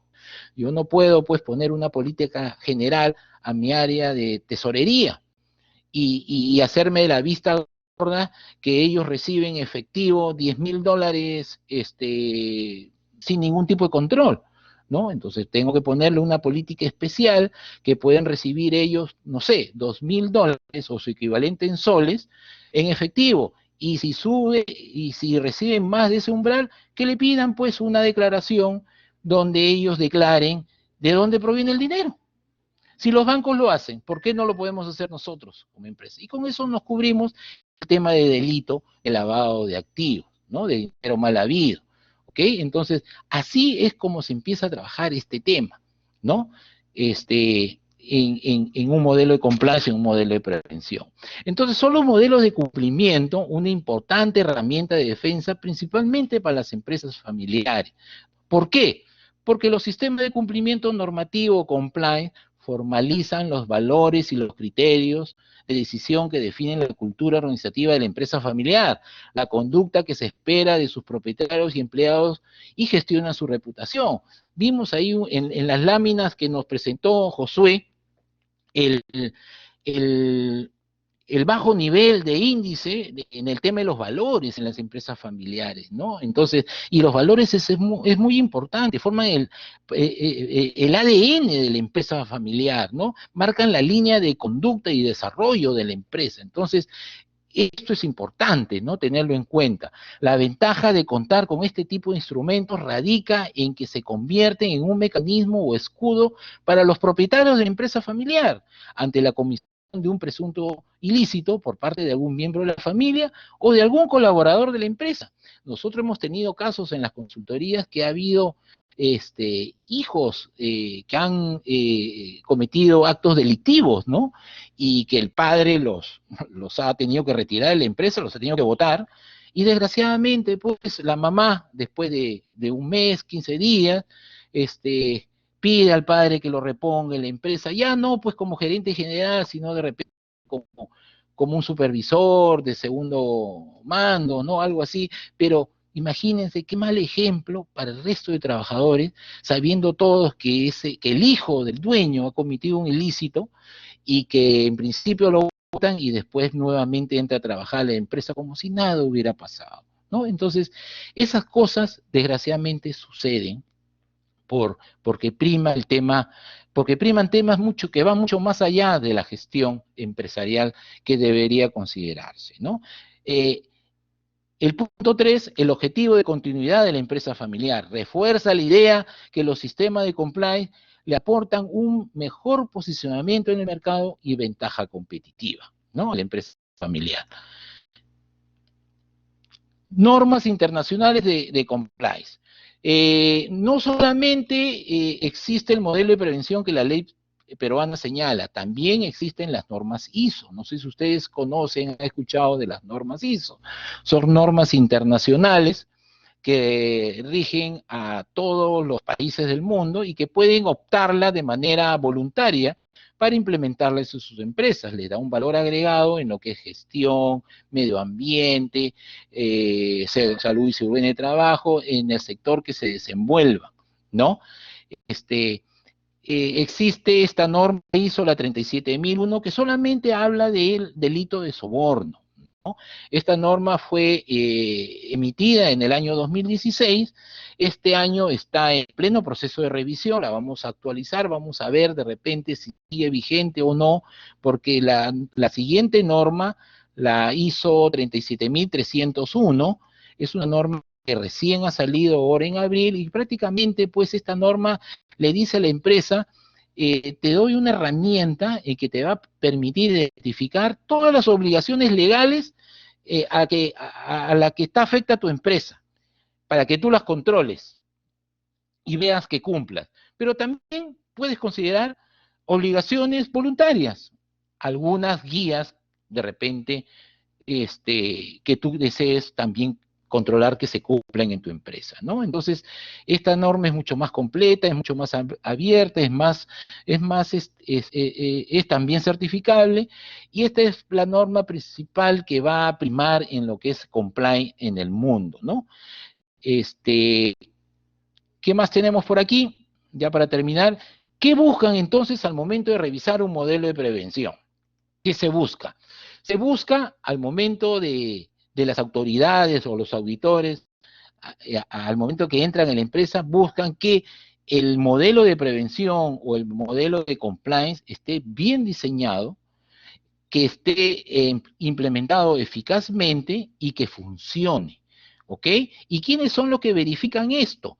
Yo no puedo, pues, poner una política general a mi área de tesorería y hacerme de la vista gorda que ellos reciben efectivo $10,000 sin ningún tipo de control, ¿no? Entonces tengo que ponerle una política especial que pueden recibir ellos, no sé, $2,000 o su equivalente en soles en efectivo. Y si reciben más de ese umbral, que le pidan pues una declaración donde ellos declaren de dónde proviene el dinero. Si los bancos lo hacen, ¿por qué no lo podemos hacer nosotros como empresa? Y con eso nos cubrimos el tema de delito, el lavado de activos, ¿no? De dinero mal habido. ¿Ok? Entonces, así es como se empieza a trabajar este tema, ¿no? En un modelo de compliance, en un modelo de prevención. Entonces, son los modelos de cumplimiento una importante herramienta de defensa, principalmente para las empresas familiares. ¿Por qué? Porque los sistemas de cumplimiento normativo, compliance, formalizan los valores y los criterios de decisión que definen la cultura organizativa de la empresa familiar, la conducta que se espera de sus propietarios y empleados y gestiona su reputación. Vimos ahí en las láminas que nos presentó Josué el, el, el bajo nivel de índice en el tema de los valores en las empresas familiares, ¿no? Entonces, y los valores es muy importante, forman el ADN de la empresa familiar, ¿no? Marcan la línea de conducta y desarrollo de la empresa. Entonces, esto es importante, ¿no? Tenerlo en cuenta. La ventaja de contar con este tipo de instrumentos radica en que se convierten en un mecanismo o escudo para los propietarios de la empresa familiar ante la comisión de un presunto ilícito por parte de algún miembro de la familia o de algún colaborador de la empresa. Nosotros hemos tenido casos en las consultorías que ha habido hijos que han cometido actos delictivos, ¿no? Y que el padre los ha tenido que retirar de la empresa, los ha tenido que votar, y desgraciadamente, pues, la mamá, después de un mes, 15 días, pide al padre que lo reponga en la empresa, ya no pues como gerente general, sino de repente como un supervisor de segundo mando, ¿no? Algo así, pero imagínense qué mal ejemplo para el resto de trabajadores, sabiendo todos que el hijo del dueño ha cometido un ilícito y que en principio lo votan y después nuevamente entra a trabajar a la empresa como si nada hubiera pasado, ¿no? Entonces, esas cosas desgraciadamente suceden porque priman temas que van mucho más allá de la gestión empresarial que debería considerarse, ¿no? El punto 3, el objetivo de continuidad de la empresa familiar. Refuerza la idea que los sistemas de compliance le aportan un mejor posicionamiento en el mercado y ventaja competitiva, ¿no? A la empresa familiar. Normas internacionales de compliance. No solamente existe el modelo de prevención que la ley peruana señala, también existen las normas ISO. No sé si ustedes conocen, han escuchado de las normas ISO. Son normas internacionales que rigen a todos los países del mundo y que pueden optarla de manera voluntaria para implementarlas en sus empresas. Les da un valor agregado en lo que es gestión, medio ambiente, salud y seguridad en el trabajo, en el sector que se desenvuelva, ¿no? Existe esta norma ISO, la 37001, que solamente habla del delito de soborno, ¿no? Esta norma fue emitida en el año 2016, este año está en pleno proceso de revisión, la vamos a actualizar, vamos a ver de repente si sigue vigente o no, porque la siguiente norma, la ISO 37301, es una norma que recién ha salido ahora en abril y prácticamente pues esta norma le dice a la empresa te doy una herramienta que te va a permitir identificar todas las obligaciones legales a la que está afecta tu empresa, para que tú las controles y veas que cumplas. Pero también puedes considerar obligaciones voluntarias, algunas guías de repente que tú desees también controlar que se cumplan en tu empresa, ¿no? Entonces, esta norma es mucho más completa, es mucho más abierta, es también certificable, y esta es la norma principal que va a primar en lo que es compliance en el mundo, ¿no? ¿Qué más tenemos por aquí? Ya para terminar, ¿qué buscan entonces al momento de revisar un modelo de prevención? ¿Qué se busca? Se busca al momento de las autoridades o los auditores, al momento que entran en la empresa, buscan que el modelo de prevención o el modelo de compliance esté bien diseñado, que esté implementado eficazmente y que funcione, ¿ok? ¿Y quiénes son los que verifican esto?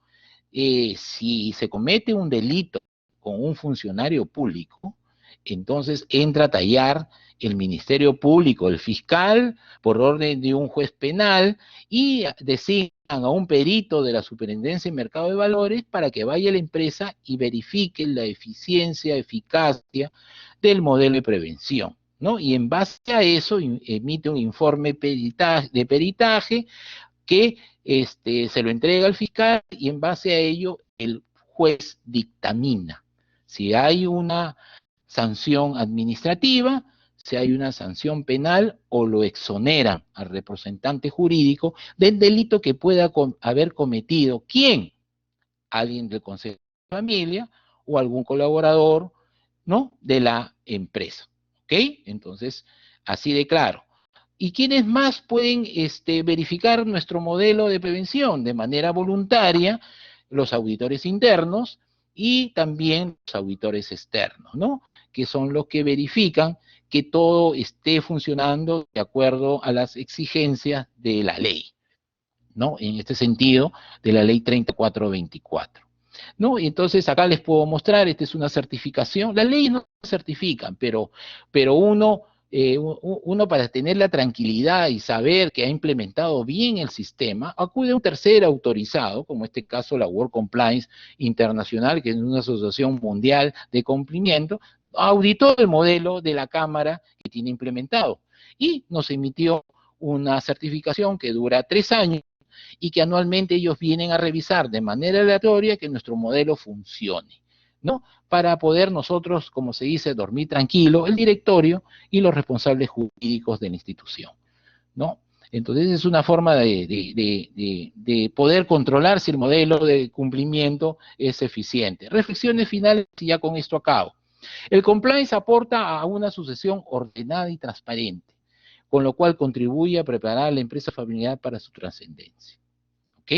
Si se comete un delito con un funcionario público, entonces entra a tallar el Ministerio Público, el fiscal, por orden de un juez penal, y designan a un perito de la Superintendencia de Mercado de Valores para que vaya a la empresa y verifique la eficiencia, eficacia del modelo de prevención, ¿no? Y en base a eso emite un informe de peritaje que se lo entrega al fiscal y en base a ello el juez dictamina si hay una sanción administrativa, si hay una sanción penal o lo exonera al representante jurídico del delito que pueda haber cometido. ¿Quién? Alguien del Consejo de Familia o algún colaborador, ¿no?, de la empresa. ¿Ok? Entonces, así de claro. ¿Y quiénes más pueden verificar nuestro modelo de prevención? De manera voluntaria, los auditores internos y también los auditores externos, ¿no? Que son los que verifican que todo esté funcionando de acuerdo a las exigencias de la ley, ¿no? En este sentido, de la ley 3424. ¿No? Y entonces acá les puedo mostrar, esta es una certificación. Las leyes no certifican, pero uno para tener la tranquilidad y saber que ha implementado bien el sistema, acude a un tercer autorizado, como en este caso la World Compliance Internacional, que es una asociación mundial de cumplimiento, auditó el modelo de la Cámara que tiene implementado y nos emitió una certificación que dura 3 años y que anualmente ellos vienen a revisar de manera aleatoria que nuestro modelo funcione, ¿no? Para poder nosotros, como se dice, dormir tranquilo, el directorio y los responsables jurídicos de la institución, ¿no? Entonces es una forma de poder controlar si el modelo de cumplimiento es eficiente. Reflexiones finales y ya con esto acabo. El compliance aporta a una sucesión ordenada y transparente, con lo cual contribuye a preparar a la empresa familiar para su trascendencia. ¿Ok?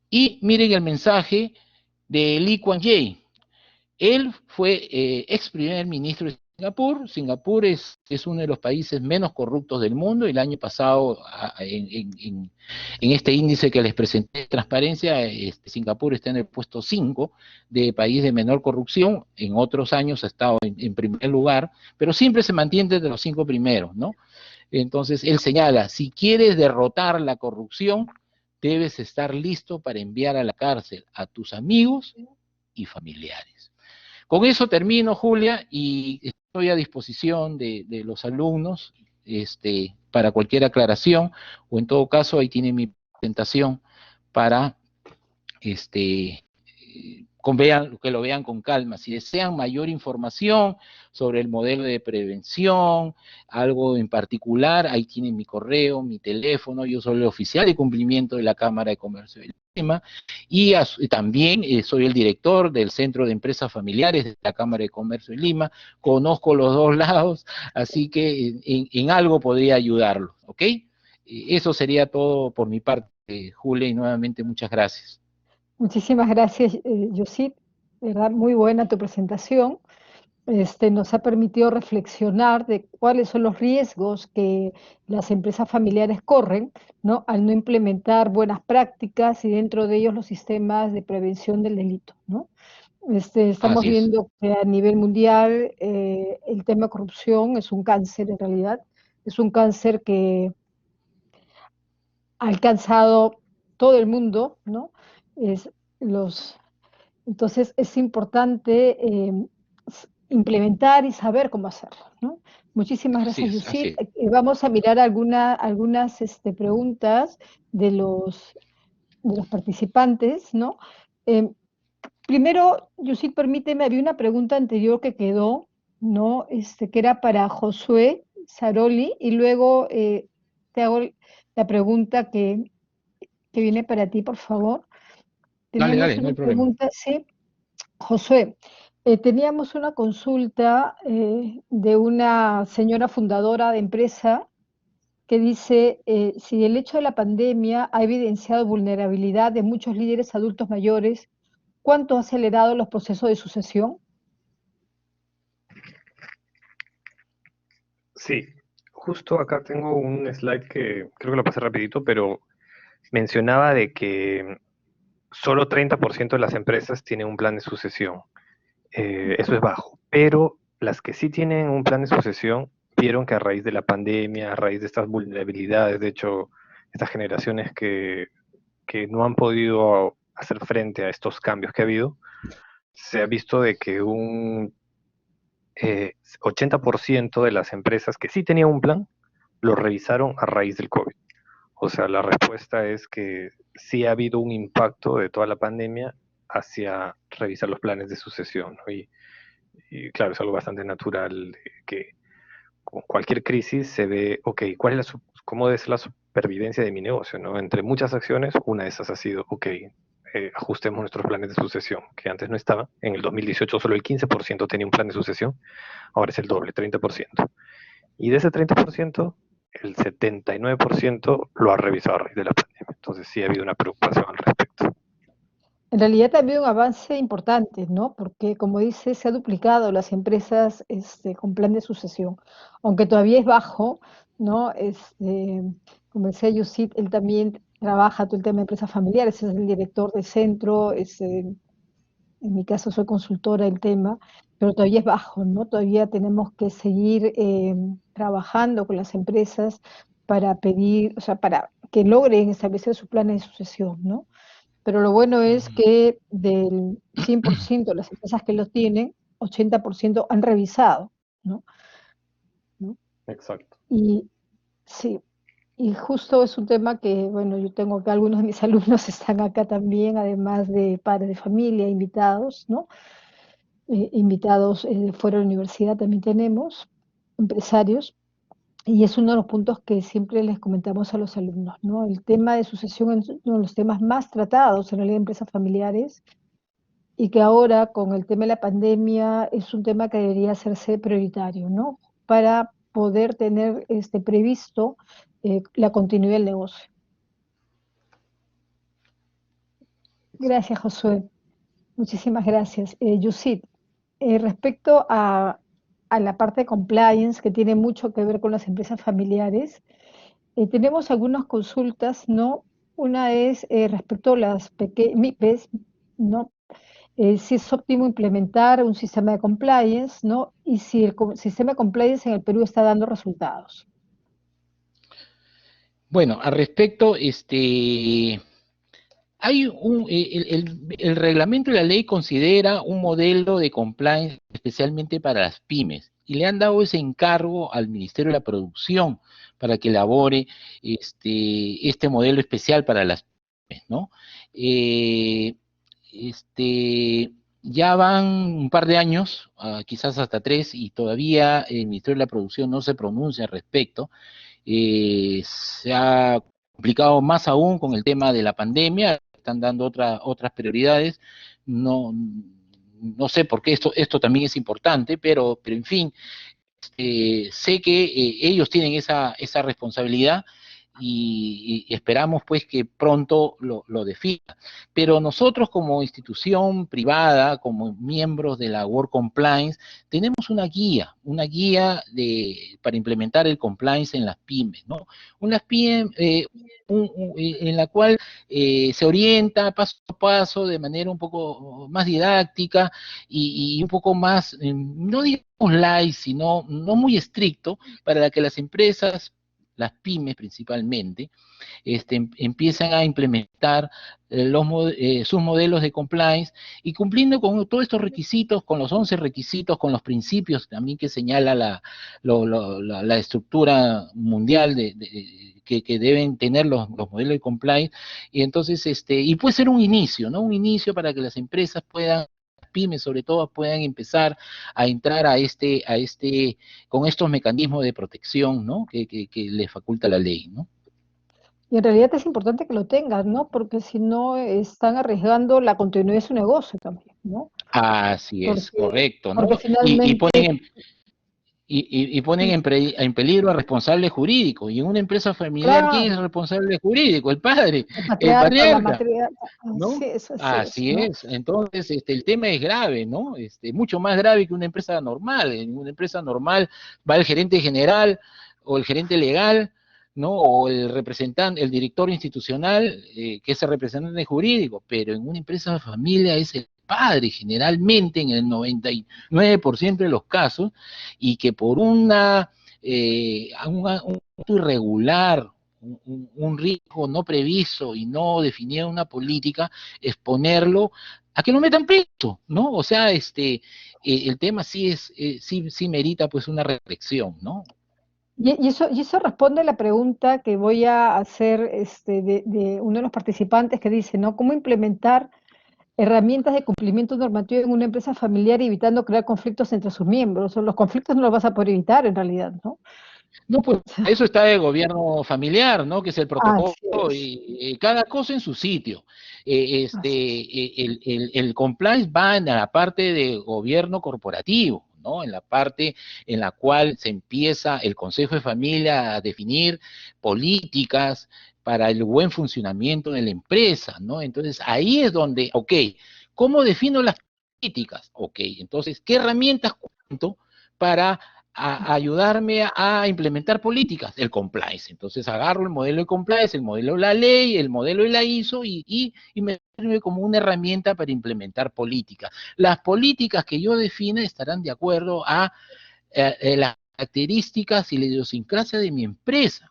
Y miren el mensaje de Lee Kuan Yew. Él fue ex primer ministro de Singapur. Singapur es uno de los países menos corruptos del mundo. El año pasado, en este índice que les presenté de transparencia, Singapur está en el puesto 5 de país de menor corrupción. En otros años ha estado en primer lugar, pero siempre se mantiene entre los 5 primeros, ¿no? Entonces, él señala, si quieres derrotar la corrupción, debes estar listo para enviar a la cárcel a tus amigos y familiares. Con eso termino, Julia, y estoy a disposición de los alumnos para cualquier aclaración, o en todo caso, ahí tiene mi presentación para que lo vean con calma. Si desean mayor información sobre el modelo de prevención, algo en particular, ahí tienen mi correo, mi teléfono. Yo soy el oficial de cumplimiento de la Cámara de Comercio de Lima y también soy el director del Centro de Empresas Familiares de la Cámara de Comercio de Lima. Conozco los dos lados, así que en algo podría ayudarlos, ¿ok? Eso sería todo por mi parte, Julia, y nuevamente muchas gracias. Muchísimas gracias, Yosit. De verdad, muy buena tu presentación. nos ha permitido reflexionar de cuáles son los riesgos que las empresas familiares corren, ¿no? Al no implementar buenas prácticas y dentro de ellos los sistemas de prevención del delito, ¿no? Estamos Así es. viendo que a nivel mundial el tema de corrupción es un cáncer en realidad, es un cáncer que ha alcanzado todo el mundo, ¿no? Es los, entonces es importante implementar y saber cómo hacerlo, ¿no? Muchísimas Así gracias, es, así Yusit. es. Vamos a mirar algunas preguntas de los participantes, ¿no? Eh, Primero, Yusit, permíteme, había una pregunta anterior que quedó, ¿no? Que era para Josué Saroli, y luego te hago la pregunta que viene para ti, por favor. Dale, Teníamos dale, no una hay problema. pregunta, sí. Josué, teníamos una consulta de una señora fundadora de empresa que dice si el hecho de la pandemia ha evidenciado vulnerabilidad de muchos líderes adultos mayores, ¿cuánto ha acelerado los procesos de sucesión? Sí, justo acá tengo un slide que creo que lo pasé rapidito, pero mencionaba de que solo 30% de las empresas tienen un plan de sucesión. Eso es bajo, pero las que sí tienen un plan de sucesión vieron que a raíz de la pandemia, a raíz de estas vulnerabilidades, de hecho, estas generaciones que no han podido hacer frente a estos cambios que ha habido, se ha visto de que un 80% de las empresas que sí tenían un plan, lo revisaron a raíz del COVID. O sea, la respuesta es que sí ha habido un impacto de toda la pandemia hacia revisar los planes de sucesión, ¿no? Y claro, es algo bastante natural que con cualquier crisis se ve, ok, ¿cómo es la supervivencia de mi negocio? ¿No? Entre muchas acciones, una de esas ha sido, ok, ajustemos nuestros planes de sucesión, que antes no estaban. En el 2018 solo el 15% tenía un plan de sucesión, ahora es el doble, 30%. Y de ese 30%, el 79% lo ha revisado a raíz de la pandemia. Entonces sí ha habido una preocupación al respecto. En realidad ha habido un avance importante, ¿no? Porque, como dice, se ha duplicado las empresas con plan de sucesión, aunque todavía es bajo, ¿no? Como decía Yusit, él también trabaja todo el tema de empresas familiares, es el director de centro, en mi caso soy consultora del tema, pero todavía es bajo, ¿no? Todavía tenemos que seguir trabajando con las empresas para pedir, o sea, para que logren establecer su plan de sucesión, ¿no? Pero lo bueno es que del 100% de las empresas que lo tienen, 80% han revisado, ¿no? ¿No? Exacto. Y sí, y justo es un tema que, bueno, yo tengo acá, algunos de mis alumnos están acá también, además de padres de familia, invitados, ¿no? Invitados fuera de la universidad también tenemos, empresarios, y es uno de los puntos que siempre les comentamos a los alumnos, ¿no? El tema de sucesión es uno de los temas más tratados en realidad en empresas familiares y que ahora con el tema de la pandemia es un tema que debería hacerse prioritario, ¿no? Para poder tener previsto la continuidad del negocio. Gracias, Josué. Muchísimas gracias. Yusit, respecto a la parte de compliance que tiene mucho que ver con las empresas familiares, tenemos algunas consultas, ¿no? Una es respecto a las MIPES, ¿no? Si es óptimo implementar un sistema de compliance, ¿no? Y si el sistema de compliance en el Perú está dando resultados. Bueno, al respecto, hay el reglamento y la ley considera un modelo de compliance especialmente para las pymes y le han dado ese encargo al Ministerio de la Producción para que elabore este modelo especial para las pymes, ¿no? Eh, ya van un par de años, quizás hasta 3, y todavía el Ministerio de la Producción no se pronuncia al respecto. Se ha complicado más aún con el tema de la pandemia, están dando otras prioridades. No, no sé por qué esto también es importante, pero en fin, sé que ellos tienen esa responsabilidad y esperamos pues que pronto lo defina. Pero nosotros como institución privada, como miembros de la World Compliance, tenemos una guía para implementar el compliance en las pymes, ¿no? Unas pymes, en la cual se orienta paso a paso de manera un poco más didáctica y un poco más, no digamos light, sino no muy estricto, para que las empresas, las pymes principalmente, empiezan a implementar sus modelos de compliance y cumpliendo con todos estos requisitos, con los 11 requisitos, con los principios también que señala la estructura mundial que deben tener los modelos de compliance, y entonces, y puede ser un inicio, ¿no? Un inicio para que las empresas puedan, pymes sobre todo, puedan empezar a entrar con estos mecanismos de protección, ¿no? Que les faculta la ley, ¿no? Y en realidad es importante que lo tengan, ¿no? Porque si no están arriesgando la continuidad de su negocio también, ¿no? Así es, correcto, ¿no? Porque Y finalmente, ponen en peligro al responsable jurídico. Y en una empresa familiar, ¿quién es claro, el responsable jurídico? El padre, el el patriarca o la patriarca, matriarca, ¿no? así es, Así ¿no? es. Entonces, el tema es grave, ¿no? Mucho más grave que una empresa normal. En una empresa normal va el gerente general o el gerente legal, ¿no? O el representante, el director institucional, que es el representante jurídico, pero en una empresa de familia es el padre, generalmente en el 99% de los casos, y que por un acto irregular, un riesgo no previsto y no definido en una política, exponerlo a que lo metan preso, ¿no? O sea, el tema sí merita pues una reflexión, ¿no? Y eso responde a la pregunta que voy a hacer de uno de los participantes que dice, ¿no? ¿Cómo implementar herramientas de cumplimiento normativo en una empresa familiar evitando crear conflictos entre sus miembros? O los conflictos no los vas a poder evitar en realidad, ¿no? No, pues eso está el gobierno familiar, ¿no? Que es el protocolo, Así es, y cada cosa en su sitio. así es. El compliance va en la parte de gobierno corporativo, ¿no? En la parte en la cual se empieza el Consejo de Familia a definir políticas para el buen funcionamiento de la empresa, ¿no? Entonces ahí es donde, ok, ¿cómo defino las políticas? Ok, entonces, ¿qué herramientas cuento para ayudarme a implementar políticas? El compliance. Entonces agarro el modelo de compliance, el modelo de la ley, el modelo de la ISO y me sirve como una herramienta para implementar políticas. Las políticas que yo define estarán de acuerdo a las características y la idiosincrasia de mi empresa.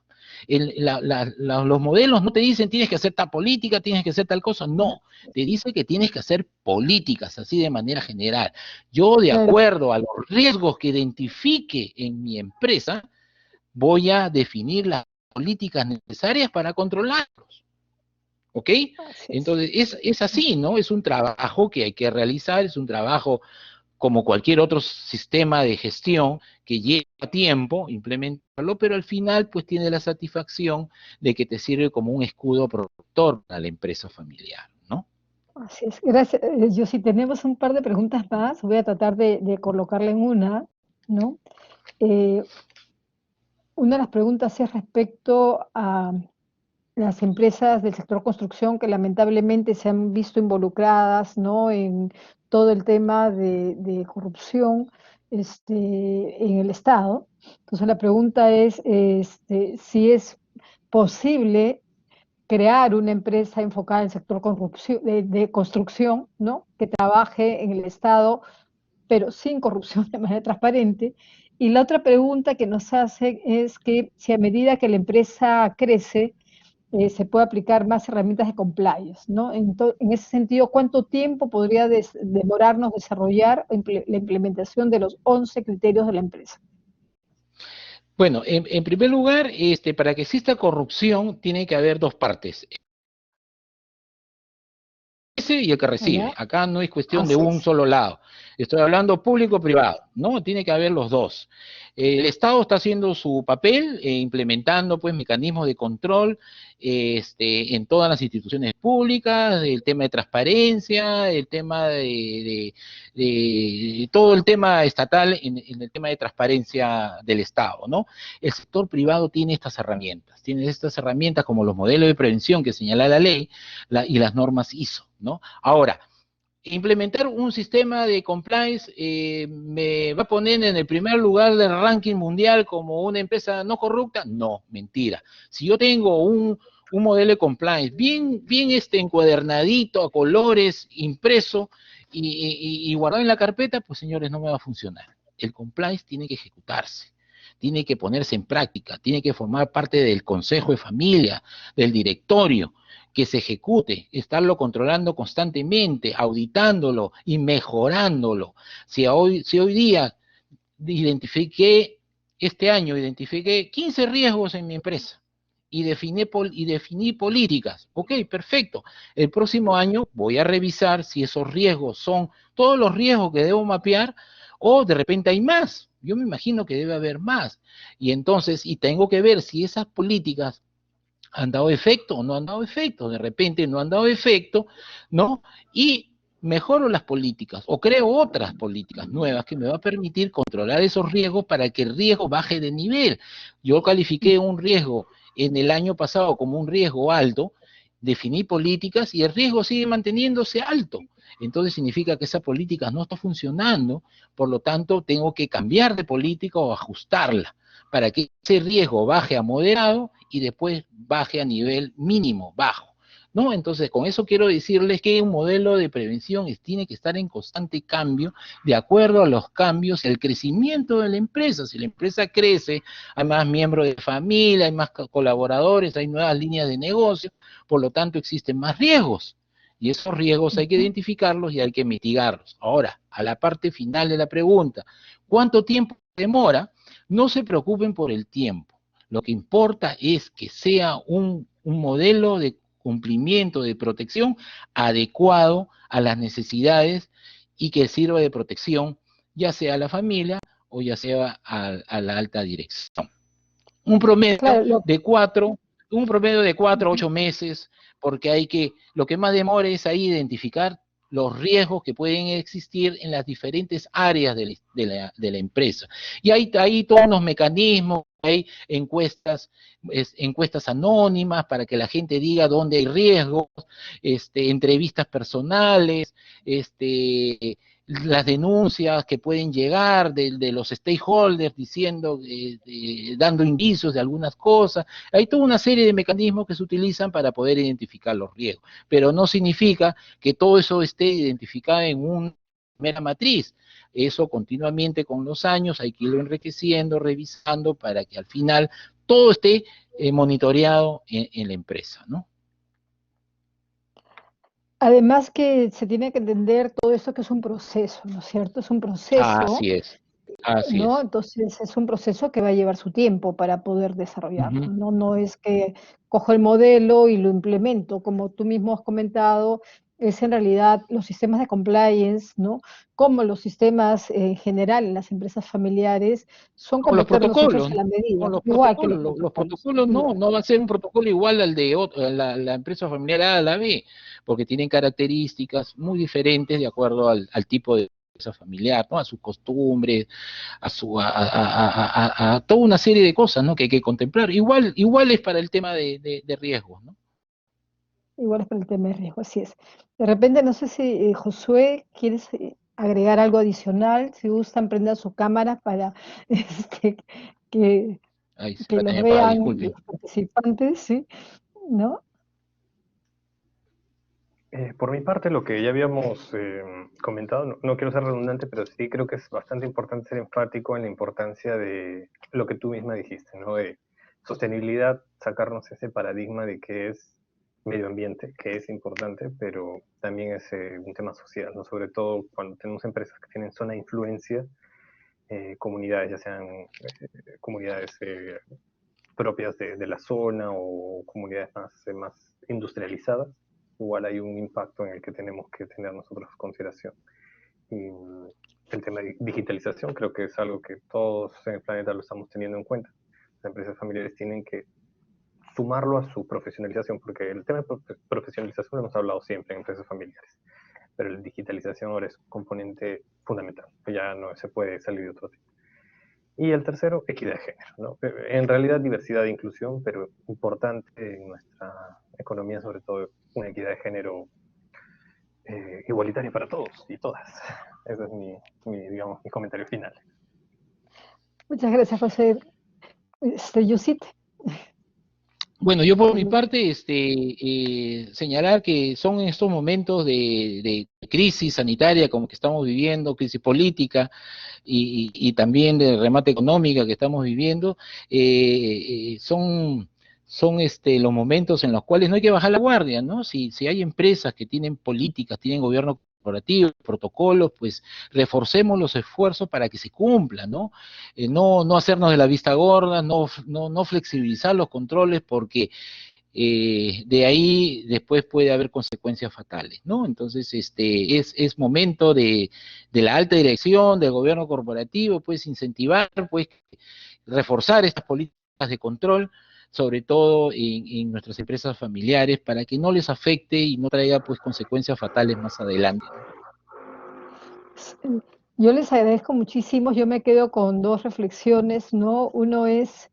Los modelos no te dicen tienes que hacer tal política, tienes que hacer tal cosa, no, te dice que tienes que hacer políticas así de manera general. Yo, de Claro, acuerdo a los riesgos que identifique en mi empresa, voy a definir las políticas necesarias para controlarlos. ¿Ok? así es. Entonces, es así, ¿no? Es un trabajo que hay que realizar, es un trabajo como cualquier otro sistema de gestión que lleva tiempo implementarlo, pero al final pues tiene la satisfacción de que te sirve como un escudo protector a la empresa familiar, ¿no? Así es. Gracias. Yo, si tenemos un par de preguntas más, voy a tratar de colocarla en una, ¿no? Eh, una de las preguntas es respecto a las empresas del sector construcción que lamentablemente se han visto involucradas, ¿no? En todo el tema de corrupción en el Estado. Entonces la pregunta es si es posible crear una empresa enfocada en el sector de construcción, ¿no? Que trabaje en el Estado, pero sin corrupción, de manera transparente. Y la otra pregunta que nos hacen es que si a medida que la empresa crece, se puede aplicar más herramientas de compliance, ¿no? En ese sentido, ¿cuánto tiempo podría demorarnos desarrollar la implementación de los 11 criterios de la empresa? Bueno, en primer lugar, para que exista corrupción tiene que haber dos partes, ese y el que recibe. ¿Ya? Acá no es cuestión de Así un es. solo lado. Estoy hablando público-privado, ¿no? Tiene que haber los dos. El Estado está haciendo su papel, implementando pues mecanismos de control en todas las instituciones públicas, el tema de transparencia, el tema de todo el tema estatal en el tema de transparencia del Estado, ¿no? El sector privado tiene estas herramientas como los modelos de prevención que señala la ley y las normas ISO, ¿no? Ahora, implementar un sistema de compliance me va a poner en el primer lugar del ranking mundial como una empresa no corrupta. No, mentira. Si yo tengo un modelo de compliance bien encuadernadito, a colores, impreso y guardado en la carpeta, pues señores, no me va a funcionar. El compliance tiene que ejecutarse, tiene que ponerse en práctica, tiene que formar parte del consejo de familia, del directorio, que se ejecute, estarlo controlando constantemente, auditándolo y mejorándolo. Si hoy día este año identifiqué 15 riesgos en mi empresa y definí políticas. Ok, perfecto. El próximo año voy a revisar si esos riesgos son todos los riesgos que debo mapear o de repente hay más. Yo me imagino que debe haber más. Y entonces, tengo que ver si esas políticas han dado efecto o no han dado efecto, de repente no han dado efecto, ¿no? Y mejoro las políticas o creo otras políticas nuevas que me va a permitir controlar esos riesgos para que el riesgo baje de nivel. Yo califiqué un riesgo en el año pasado como un riesgo alto, definí políticas y el riesgo sigue manteniéndose alto. Entonces significa que esa política no está funcionando, por lo tanto tengo que cambiar de política o ajustarla para que ese riesgo baje a moderado y después baje a nivel mínimo, bajo, ¿no? Entonces, con eso quiero decirles que un modelo de prevención tiene que estar en constante cambio de acuerdo a los cambios, el crecimiento de la empresa. Si la empresa crece, hay más miembros de familia, hay más colaboradores, hay nuevas líneas de negocio, por lo tanto existen más riesgos. Y esos riesgos hay que identificarlos y hay que mitigarlos. Ahora, a la parte final de la pregunta, ¿cuánto tiempo demora? No se preocupen por el tiempo. Lo que importa es que sea un modelo de cumplimiento, de protección adecuado a las necesidades y que sirva de protección ya sea a la familia o ya sea a la alta dirección. Un promedio Claro, de 4 a 8 meses, porque lo que más demora es ahí identificar los riesgos que pueden existir en las diferentes áreas de la empresa. Y hay todos los mecanismos, hay encuestas anónimas para que la gente diga dónde hay riesgos, entrevistas personales, las denuncias que pueden llegar de los stakeholders diciendo, dando indicios de algunas cosas. Hay toda una serie de mecanismos que se utilizan para poder identificar los riesgos, pero no significa que todo eso esté identificado en una primera matriz. Eso continuamente con los años hay que irlo enriqueciendo, revisando, para que al final todo esté monitoreado en la empresa, ¿no? además que se tiene que entender todo esto que es un proceso, ¿no es cierto? Es un proceso, Así es, así ¿no? es. Entonces es un proceso que va a llevar su tiempo para poder desarrollarlo, Ujú. ¿no? No es que cojo el modelo y lo implemento, como tú mismo has comentado, es en realidad los sistemas de compliance, ¿no? Como los sistemas en general en las empresas familiares son O como los meter nosotros protocolos, a la o medida, los igual que los protocolos, los protocolos, protocolos igual. no va a ser un protocolo igual al de la empresa familiar A a la B, porque tienen características muy diferentes de acuerdo al tipo de empresa familiar, ¿no? A sus costumbres, a toda una serie de cosas, ¿no? Que hay que contemplar. Igual es para el tema de riesgos, ¿no? Igual es para el tema de riesgo, así es. De repente, no sé si Josué, ¿quieres agregar algo adicional? Si gustan, prendan su cámara para este, que, Ay, se que la los tenía apagada, vean disculpen. los participantes, ¿sí? ¿No? Por mi parte, lo que ya habíamos comentado, no quiero ser redundante, pero sí creo que es bastante importante ser enfático en la importancia de lo que tú misma dijiste, ¿no? De sostenibilidad, sacarnos ese paradigma de que es medio ambiente, que es importante, pero también es un tema social, ¿no? Sobre todo cuando tenemos empresas que tienen zona de influencia, comunidades, ya sean comunidades propias de la zona o comunidades más industrializadas, igual hay un impacto en el que tenemos que tener nosotros consideración. Y el tema de digitalización creo que es algo que todos en el planeta lo estamos teniendo en cuenta. Las empresas familiares tienen que sumarlo a su profesionalización, porque el tema de profesionalización lo hemos hablado siempre en empresas familiares, pero la digitalización ahora es un componente fundamental, que ya no se puede salir de otro tema. Y el tercero, equidad de género, ¿no? En realidad diversidad e inclusión, pero importante en nuestra economía, sobre todo una equidad de género igualitaria para todos y todas. Ese es digamos, mi comentario final. Muchas gracias, José. Yusit. Bueno, yo por mi parte, señalar que son en estos momentos de crisis sanitaria como que estamos viviendo, crisis política y también de remate económica que estamos viviendo, son los momentos en los cuales no hay que bajar la guardia, ¿no? Si hay empresas que tienen políticas, tienen gobierno corporativo, protocolos, pues reforcemos los esfuerzos para que se cumplan, ¿no? No hacernos de la vista gorda, no flexibilizar los controles porque de ahí después puede haber consecuencias fatales, ¿no? Entonces, es momento de la alta dirección, del gobierno corporativo, pues incentivar, pues reforzar estas políticas de control, sobre todo en nuestras empresas familiares, para que no les afecte y no traiga pues consecuencias fatales más adelante. Yo les agradezco muchísimo, yo me quedo con dos reflexiones, ¿no? Uno es,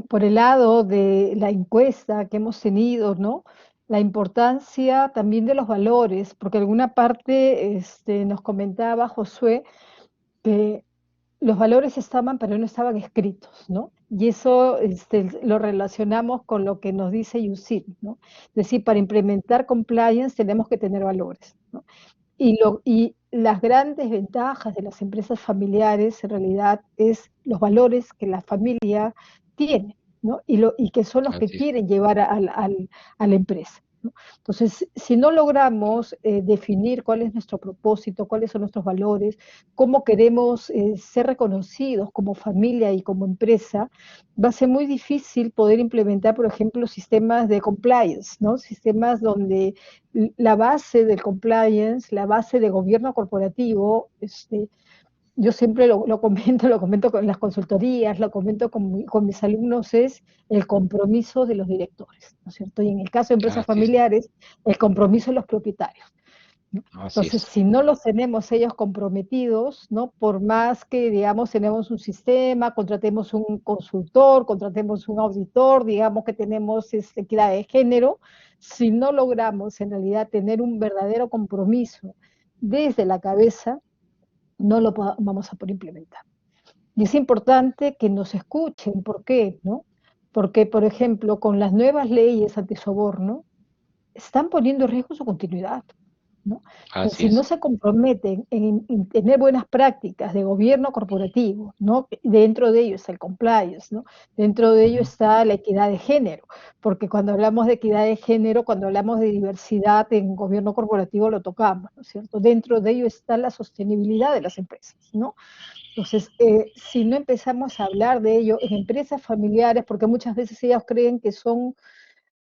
por el lado de la encuesta que hemos tenido, ¿no? La importancia también de los valores, porque alguna parte nos comentaba Josué que los valores estaban, pero no estaban escritos, ¿no? Y eso lo relacionamos con lo que nos dice UCIT, ¿no? Es decir, para implementar compliance tenemos que tener valores, ¿no? Y las grandes ventajas de las empresas familiares en realidad es los valores que la familia tiene, ¿no? Y que son los que quieren llevar a la empresa, ¿no? Entonces, si no logramos definir cuál es nuestro propósito, cuáles son nuestros valores, cómo queremos ser reconocidos como familia y como empresa, va a ser muy difícil poder implementar, por ejemplo, sistemas de compliance, ¿no? Sistemas donde la base del compliance, la base de gobierno corporativo, yo siempre lo comento con las consultorías, lo comento con mis alumnos, es el compromiso de los directores, ¿no es cierto? Y en el caso de empresas familiares, el compromiso de los propietarios, ¿no? Entonces, si no los tenemos ellos comprometidos, ¿no? Por más que, digamos, tenemos un sistema, contratemos un consultor, contratemos un auditor, digamos que tenemos equidad de género, si no logramos en realidad tener un verdadero compromiso desde la cabeza, no lo vamos a poder implementar. Y es importante que nos escuchen. ¿Por qué? ¿No? Porque, por ejemplo, con las nuevas leyes antisoborno, están poniendo en riesgo su continuidad, ¿no? Si no se comprometen en tener buenas prácticas de gobierno corporativo, ¿no? Dentro de ello está el compliance, ¿no? Dentro de ello está la equidad de género, porque cuando hablamos de equidad de género, cuando hablamos de diversidad en gobierno corporativo lo tocamos, ¿no es cierto? Dentro de ello está la sostenibilidad de las empresas, ¿no? Entonces, si no empezamos a hablar de ello en empresas familiares, porque muchas veces ellas creen que son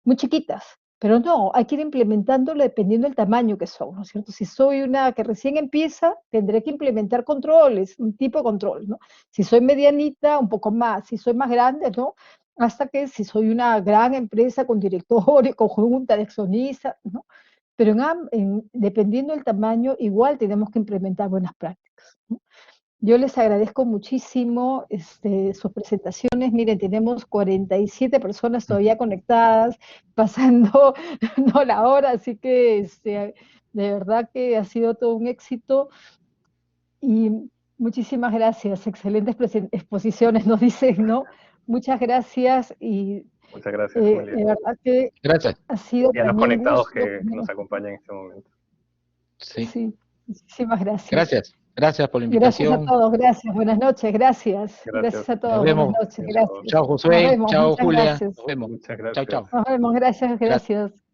muy chiquitas, pero no, hay que ir implementándolo dependiendo del tamaño que son, ¿no es cierto? Si soy una que recién empieza, tendré que implementar controles, un tipo de control, ¿no? Si soy medianita, un poco más, si soy más grande, ¿no? Hasta que si soy una gran empresa con directores, con junta de accionistas, ¿no? Pero dependiendo del tamaño, igual tenemos que implementar buenas prácticas, ¿no? Yo les agradezco muchísimo sus presentaciones. Miren, tenemos 47 personas todavía conectadas, pasando no la hora, así que de verdad que ha sido todo un éxito. Y muchísimas gracias, excelentes exposiciones, nos dicen, ¿no? Muchas gracias y muchas gracias, Julia. De verdad que ha sido y a los también conectados gusto, que nos acompañan en este momento. Sí, muchísimas gracias. Gracias por la invitación. Gracias a todos, gracias, buenas noches, gracias. Gracias a todos, nos vemos. Buenas noches, gracias. Chao, Josué, chao, muchas Julia, gracias. nos vemos. Muchas gracias. Chao. Nos vemos, gracias.